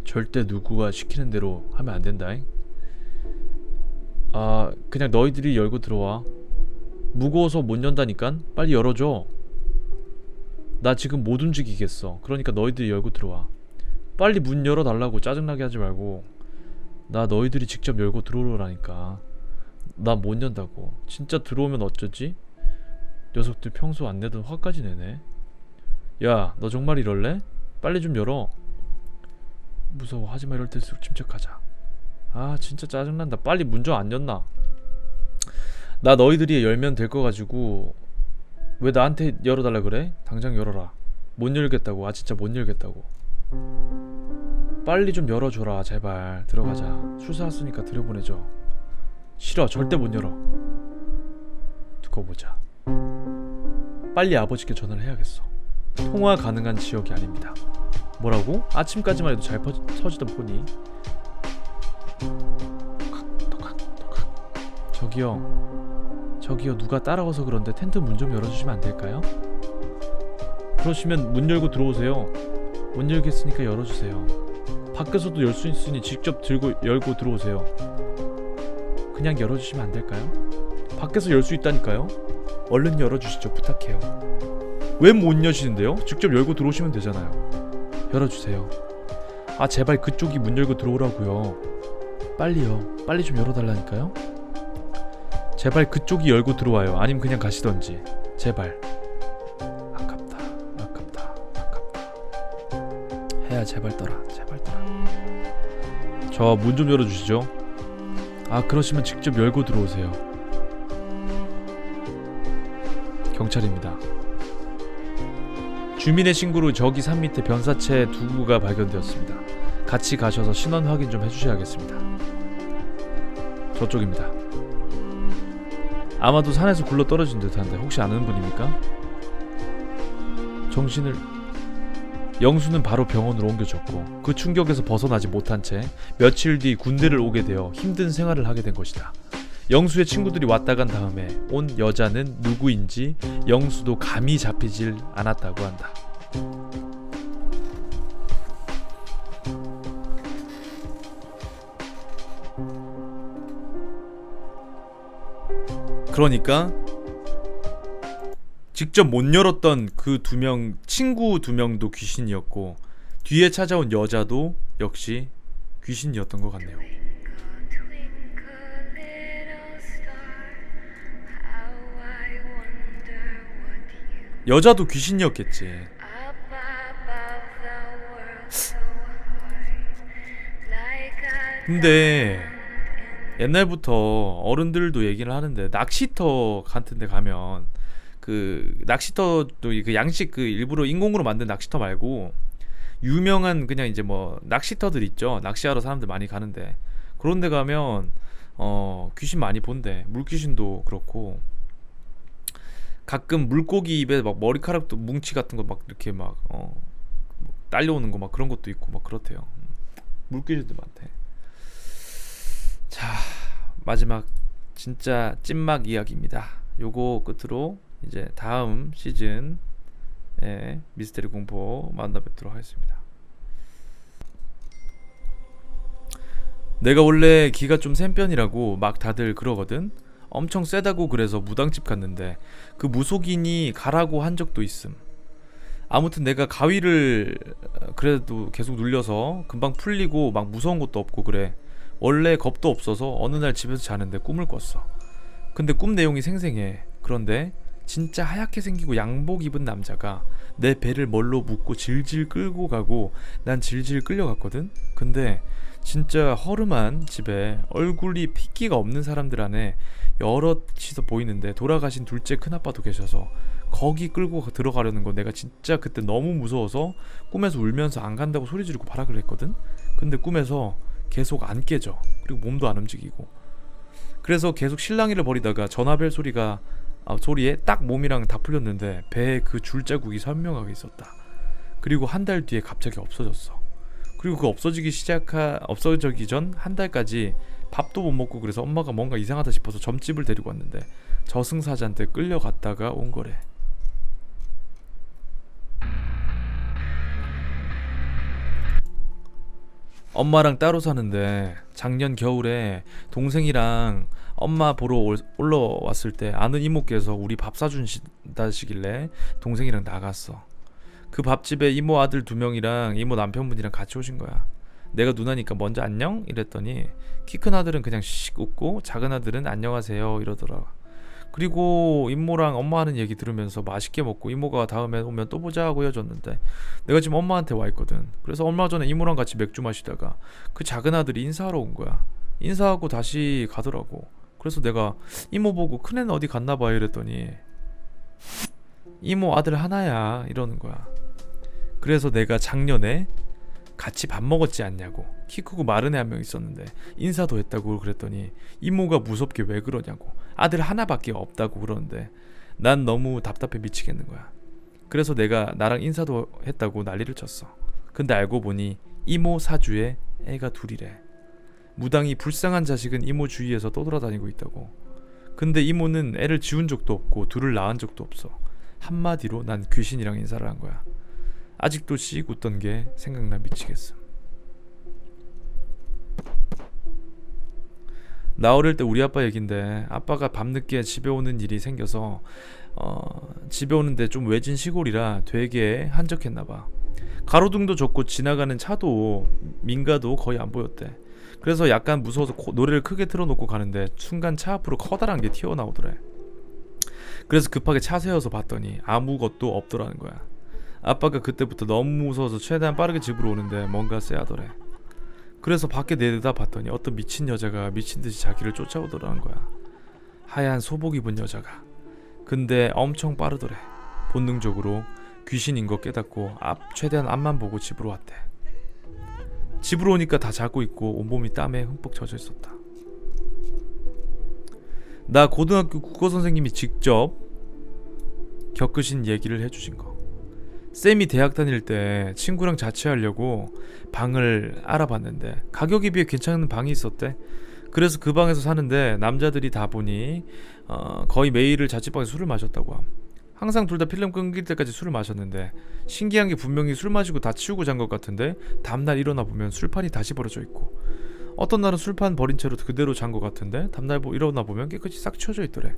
S1: 절대 누구가 시키는 대로 하면 안 된다잉. 그냥 너희들이 열고 들어와. 무거워서 못 연다니깐? 빨리 열어줘. 나 지금 못 움직이겠어. 그러니까 너희들이 열고 들어와. 빨리 문 열어달라고. 짜증나게 하지 말고. 나 너희들이 직접 열고 들어오라니까. 나 못 연다고. 진짜 들어오면 어쩌지? 녀석들 평소 안 내던 화까지 내네. 야, 너 정말 이럴래? 빨리 좀 열어. 무서워. 하지마. 이럴 때일수록 침착하자. 진짜 짜증난다. 빨리 문 좀 안 였나? 나 너희들이 열면 될 거 가지고 왜 나한테 열어달라 그래? 당장 열어라. 못 열겠다고. 진짜 못 열겠다고. 빨리 좀 열어줘라 제발. 들어가자. 술 사왔으니까 들여보내줘. 싫어. 절대 못 열어. 두고 보자. 빨리 아버지께 전화를 해야겠어. 통화 가능한 지역이 아닙니다. 뭐라고? 아침까지만 해도 잘 터지던 폰이. 저기요, 누가 따라와서 그런데 텐트 문 좀 열어주시면 안 될까요? 그러시면 문 열고 들어오세요. 못 열겠으니까 열어주세요. 밖에서도 열 수 있으니 직접 열고 들어오세요. 그냥 열어주시면 안 될까요? 밖에서 열 수 있다니까요. 얼른 열어주시죠. 부탁해요. 왜 못 여시는데요? 직접 열고 들어오시면 되잖아요. 열어주세요. 제발 그쪽이 문 열고 들어오라고요. 빨리요. 빨리 좀 열어달라니까요. 제발 그쪽이 열고 들어와요. 아님 그냥 가시던지. 제발. 아깝다. 해야 제발 떠라. 저 문 좀 열어주시죠. 그러시면 직접 열고 들어오세요. 경찰입니다. 주민의 신고로 저기 산 밑에 변사체 2구가 발견되었습니다. 같이 가셔서 신원 확인 좀 해주셔야겠습니다. 저쪽입니다. 아마도 산에서 굴러 떨어진 듯한데 혹시 아는 분입니까? 영수는 바로 병원으로 옮겨졌고 그 충격에서 벗어나지 못한 채 며칠 뒤 군대를 오게 되어 힘든 생활을 하게 된 것이다. 영수의 친구들이 왔다 간 다음에 온 여자는 누구인지 영수도 감이 잡히질 않았다고 한다. 그러니까 직접 못 열었던 그 친구 2명도 귀신이었고 뒤에 찾아온 여자도 역시 귀신이었던 것 같네요. 여자도 귀신이었겠지. 근데 옛날부터 어른들도 얘기를 하는데 낚시터 같은 데 가면 그 낚시터도 그 양식 그 일부러 인공으로 만든 낚시터 말고 유명한 그냥 이제 뭐 낚시터들 있죠. 낚시하러 사람들 많이 가는데 그런 데 가면 귀신 많이 본대. 물귀신도 그렇고 가끔 물고기 입에 막 머리카락도 뭉치 같은 거 막 이렇게 막 딸려오는 거 막 그런 것도 있고 막 그렇대요. 물귀신들 많대. 자, 마지막 진짜 찐막 이야기입니다. 요거 끝으로 이제 다음 시즌에 미스테리 공포 만나 뵙도록 하겠습니다. 내가 원래 기가 좀 센 편이라고 막 다들 그러거든. 엄청 세다고 그래서 무당집 갔는데 그 무속인이 가라고 한 적도 있음. 아무튼 내가 가위를 그래도 계속 눌려서 금방 풀리고 막 무서운 것도 없고 그래. 원래 겁도 없어서 어느 날 집에서 자는데 꿈을 꿨어. 근데 꿈 내용이 생생해. 그런데 진짜 하얗게 생기고 양복 입은 남자가 내 배를 멀로 묶고 질질 끌고 가고 난 질질 끌려갔거든. 근데 진짜 허름한 집에 얼굴이 핏기가 없는 사람들 안에 여럿이서 보이는데 돌아가신 둘째 큰아빠도 계셔서 거기 끌고 들어가려는 거 내가 진짜 그때 너무 무서워서 꿈에서 울면서 안 간다고 소리 지르고 발악을 했거든. 근데 꿈에서 계속 안 깨져. 그리고 몸도 안 움직이고. 그래서 계속 실랑이를 벌이다가 전화벨 소리에 딱 몸이랑 다 풀렸는데 배에 그 줄자국이 선명하게 있었다. 그리고 한 달 뒤에 갑자기 없어졌어. 그리고 그 없어지기 전 한 달까지 밥도 못 먹고 그래서 엄마가 뭔가 이상하다 싶어서 점집을 데리고 왔는데 저승사자한테 끌려갔다가 온 거래. 엄마랑 따로 사는데 작년 겨울에 동생이랑 엄마 보러 올라왔을 때 아는 이모께서 우리 밥 사준다시길래 동생이랑 나갔어. 그 밥집에 이모 아들 2명이랑 이모 남편분이랑 같이 오신 거야. 내가 누나니까 먼저 안녕? 이랬더니 키 큰 아들은 그냥 씩 웃고 작은 아들은 안녕하세요 이러더라. 그리고 이모랑 엄마 하는 얘기 들으면서 맛있게 먹고 이모가 다음에 오면 또 보자고 헤어졌는데 내가 지금 엄마한테 와 있거든. 그래서 얼마 전에 이모랑 같이 맥주 마시다가 그 작은 아들이 인사하러 온 거야. 인사하고 다시 가더라고. 그래서 내가 이모 보고 큰애는 어디 갔나 봐 이랬더니 이모 아들 하나야 이러는 거야. 그래서 내가 작년에 같이 밥 먹었지 않냐고. 키 크고 마른 애 한 명 있었는데 인사도 했다고 그랬더니 이모가 무섭게 왜 그러냐고. 아들 하나밖에 없다고 그러는데 난 너무 답답해 미치겠는 거야. 그래서 내가 나랑 인사도 했다고 난리를 쳤어. 근데 알고 보니 이모 사주에 애가 둘이래. 무당이 불쌍한 자식은 이모 주위에서 떠돌아다니고 있다고. 근데 이모는 애를 지운 적도 없고 둘을 낳은 적도 없어. 한마디로 난 귀신이랑 인사를 한 거야. 아직도 씩 웃던 게 생각나 미치겠어. 나 어릴 때 우리 아빠 얘긴데 아빠가 밤늦게 집에 오는 일이 생겨서 집에 오는데 좀 외진 시골이라 되게 한적했나봐. 가로등도 적고 지나가는 차도 민가도 거의 안 보였대. 그래서 약간 무서워서 노래를 크게 틀어놓고 가는데 순간 차 앞으로 커다란 게 튀어나오더래. 그래서 급하게 차 세워서 봤더니 아무것도 없더라는 거야. 아빠가 그때부터 너무 무서워서 최대한 빠르게 집으로 오는데 뭔가 쎄하더래. 그래서 밖에 내다 봤더니 어떤 미친 여자가 미친듯이 자기를 쫓아오더라는 거야. 하얀 소복 입은 여자가. 근데 엄청 빠르더래. 본능적으로 귀신인 거 깨닫고 최대한 앞만 보고 집으로 왔대. 집으로 오니까 다 자고 있고 온몸이 땀에 흠뻑 젖어 있었다. 나 고등학교 국어 선생님이 직접 겪으신 얘기를 해주신 거. 쌤이 대학 다닐 때 친구랑 자취하려고 방을 알아봤는데 가격에 비해 괜찮은 방이 있었대. 그래서 그 방에서 사는데 남자들이 다 보니 거의 매일을 자취방에서 술을 마셨다고 함. 항상 둘 다 필름 끊길 때까지 술을 마셨는데 신기한 게 분명히 술 마시고 다 치우고 잔 것 같은데 다음날 일어나 보면 술판이 다시 버려져 있고 어떤 날은 술판 버린 채로 그대로 잔 것 같은데 다음날 일어나 보면 깨끗이 싹 치워져 있더래.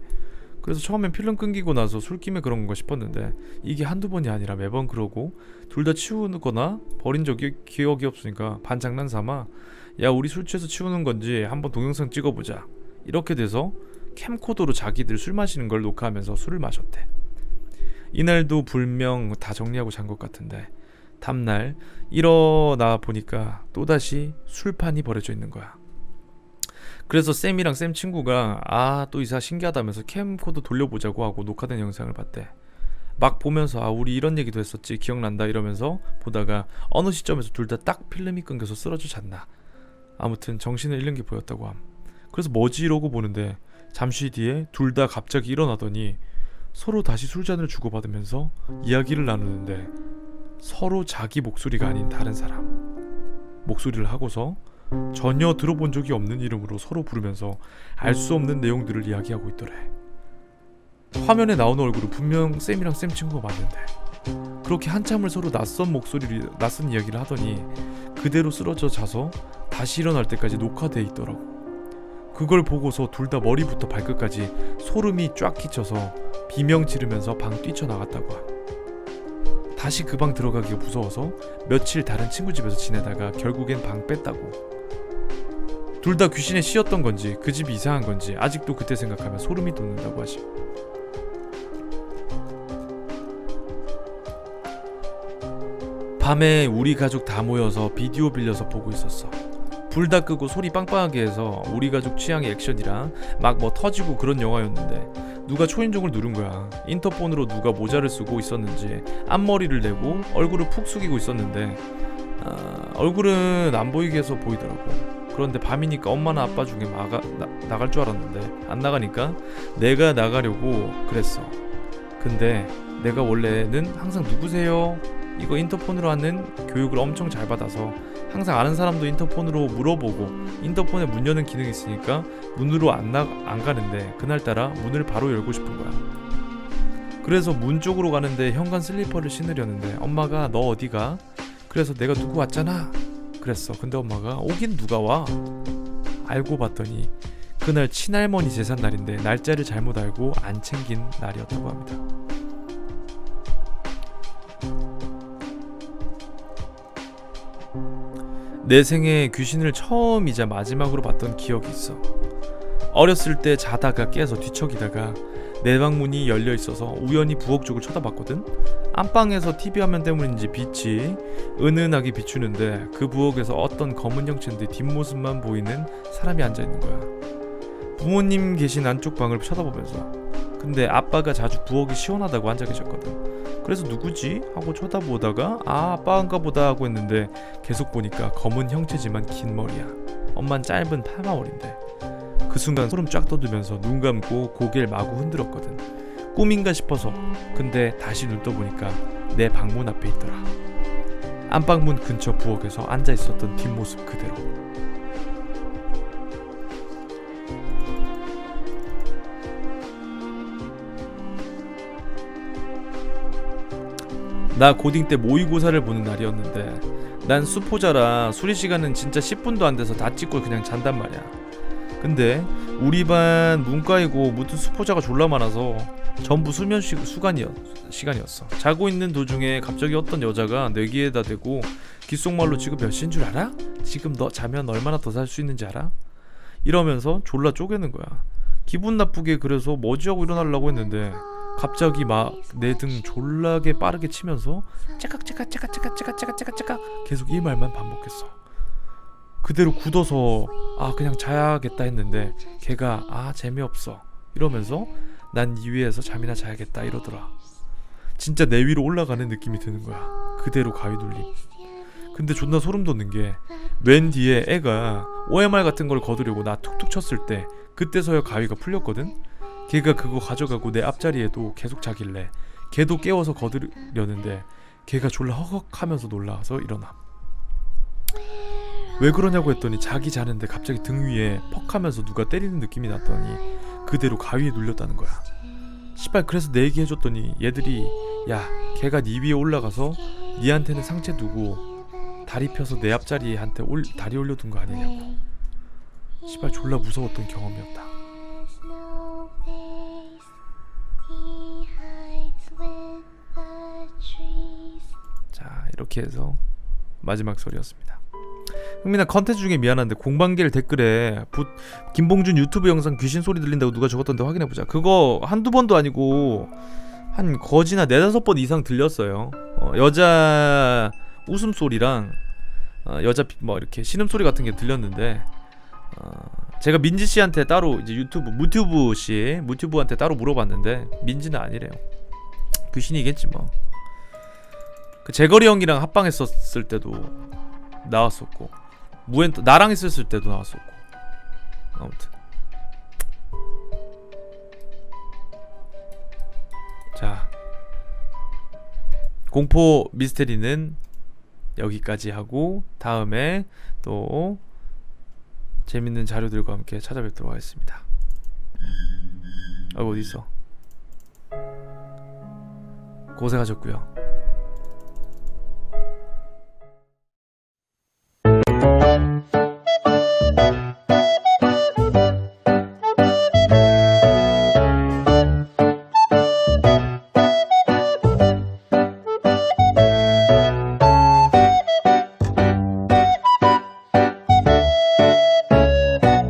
S1: 그래서 처음엔 필름 끊기고 나서 술김에 그런 건가 싶었는데 이게 한두 번이 아니라 매번 그러고 둘 다 치우거나 버린 적이 기억이 없으니까 반장난 삼아 야 우리 술 취해서 치우는 건지 한번 동영상 찍어보자 이렇게 돼서 캠코더로 자기들 술 마시는 걸 녹화하면서 술을 마셨대. 이날도 불명 다 정리하고 잔 것 같은데 다음날 일어나 보니까 또다시 술판이 버려져 있는 거야. 그래서 쌤이랑 쌤 친구가 또 이사 신기하다면서 캠코더 돌려보자고 하고 녹화된 영상을 봤대. 막 보면서 우리 이런 얘기도 했었지 기억난다 이러면서 보다가 어느 시점에서 둘 다 딱 필름이 끊겨서 쓰러져 잤나. 아무튼 정신을 잃는 게 보였다고 함. 그래서 뭐지 이러고 보는데 잠시 뒤에 둘 다 갑자기 일어나더니
S2: 서로 다시 술잔을 주고받으면서 이야기를 나누는데 서로 자기 목소리가 아닌 다른 사람 목소리를 하고서 전혀 들어본 적이 없는 이름으로 서로 부르면서 알 수 없는 내용들을 이야기하고 있더래. 화면에 나오는 얼굴은 분명 쌤이랑 쌤 친구가 맞는데 그렇게 한참을 서로 낯선 목소리를 낯선 이야기를 하더니 그대로 쓰러져 자서 다시 일어날 때까지 녹화돼 있더라고. 그걸 보고서 둘 다 머리부터 발끝까지 소름이 쫙 끼쳐서 비명 지르면서 방 뛰쳐나갔다고 함. 다시 그 방 들어가기가 무서워서 며칠 다른 친구 집에서 지내다가 결국엔 방 뺐다고. 둘 다 귀신에 씌였던 건지 그 집이 이상한 건지 아직도 그때 생각하면 소름이 돋는다고 하지. 밤에 우리 가족 다 모여서 비디오 빌려서 보고 있었어. 불 다 끄고 소리 빵빵하게 해서 우리 가족 취향의 액션이랑 막 뭐 터지고 그런 영화였는데 누가 초인종을 누른 거야. 인터폰으로 누가 모자를 쓰고 있었는지 앞머리를 내고 얼굴을 푹 숙이고 있었는데 얼굴은 안 보이게 해서 보이더라고. 그런데 밤이니까 엄마나 아빠 중에 나갈 줄 알았는데 안 나가니까 내가 나가려고 그랬어. 근데 내가 원래는 항상 누구세요? 이거 인터폰으로 하는 교육을 엄청 잘 받아서 항상 아는 사람도 인터폰으로 물어보고 인터폰에 문 여는 기능이 있으니까 문으로 안 가는데 그날따라 문을 바로 열고 싶은 거야. 그래서 문 쪽으로 가는데 현관 슬리퍼를 신으려는데 엄마가 너 어디가? 그래서 내가 누구 왔잖아 그랬어. 근데 엄마가 오긴 누가 와? 알고 봤더니 그날 친할머니 제삿날인데 날짜를 잘못 알고 안 챙긴 날이었다고 합니다. 내 생에 귀신을 처음이자 마지막으로 봤던 기억이 있어. 어렸을 때 자다가 깨서 뒤척이다가 내 방 문이 열려 있어서 우연히 부엌 쪽을 쳐다봤거든. 안방에서 TV 화면 때문인지 빛이 은은하게 비추는데 그 부엌에서 어떤 검은 형체인데 뒷모습만 보이는 사람이 앉아있는 거야. 부모님 계신 안쪽 방을 쳐다보면서. 근데 아빠가 자주 부엌이 시원하다고 앉아 계셨거든. 그래서 누구지? 하고 쳐다보다가 아빠인가 보다 하고 했는데 계속 보니까 검은 형체지만 긴 머리야. 엄만 짧은 파마머리인데 그 순간 소름 쫙 돋으면서 눈 감고 고개를 마구 흔들었거든. 꿈인가 싶어서. 근데 다시 눈 떠보니까 내 방문 앞에 있더라. 안방문 근처 부엌에서 앉아있었던 뒷모습 그대로. 나 고딩 때 모의고사를 보는 날이었는데 난 수포자라 수리 시간은 진짜 10분도 안 돼서 다 찍고 그냥 잔단 말이야. 근데 우리 반 문과이고 무튼 수포자가 졸라 많아서 전부 수면 시간이었어. 자고 있는 도중에 갑자기 어떤 여자가 내 귀에다 대고 귓속말로 지금 몇 시인 줄 알아? 지금 너 자면 얼마나 더 살 수 있는지 알아? 이러면서 졸라 쪼개는 거야. 기분 나쁘게 그래서 뭐지 하고 일어나려고 했는데 갑자기 막 내 등 졸라게 빠르게 치면서 째깍째깍째깍째깍째깍째깍째깍 계속 이 말만 반복했어. 그대로 굳어서 그냥 자야겠다 했는데 걔가 재미없어 이러면서 난 이 위에서 잠이나 자야겠다 이러더라. 진짜 내 위로 올라가는 느낌이 드는 거야. 그대로 가위 눌림. 근데 존나 소름 돋는 게 맨 뒤에 애가 OMR 같은 걸 거두려고 나 툭툭 쳤을 때 그때서야 가위가 풀렸거든. 걔가 그거 가져가고 내 앞자리에도 계속 자길래 걔도 깨워서 거두려는데 걔가 졸라 허걱하면서 놀라서 일어나. 왜 그러냐고 했더니 자기 자는데 갑자기 등 위에 퍽 하면서 누가 때리는 느낌이 났더니 그대로 가위에 눌렸다는 거야. 씨발 그래서 내 얘기 해줬더니 얘들이 야 걔가 네 위에 올라가서 니한테는 상체 두고 다리 펴서 내 앞자리에 한테 다리 올려둔 거 아니냐고. 씨발 졸라 무서웠던 경험이었다. 자 이렇게 해서 마지막 소리였습니다. 흥민아 컨텐츠 중에 미안한데 공방길 댓글에 김봉준 유튜브 영상 귀신 소리 들린다고 누가 적었던데 확인해보자. 그거 한두 번도 아니고 한 거지나 4-5번 이상 들렸어요. 여자 웃음소리랑 여자 뭐 이렇게 신음소리 같은 게 들렸는데 제가 민지씨한테 따로 이제 무튜브한테 따로 물어봤는데 민지는 아니래요. 귀신이겠지 뭐. 그 재거리 형이랑 합방했었을 때도 나왔었고 나랑 있었을 때도 나왔었고 아무튼 자, 공포 미스테리는 여기까지 하고 다음에 또 재밌는 자료들과 함께 찾아뵙도록 하겠습니다. 어디 있어? 고생하셨고요.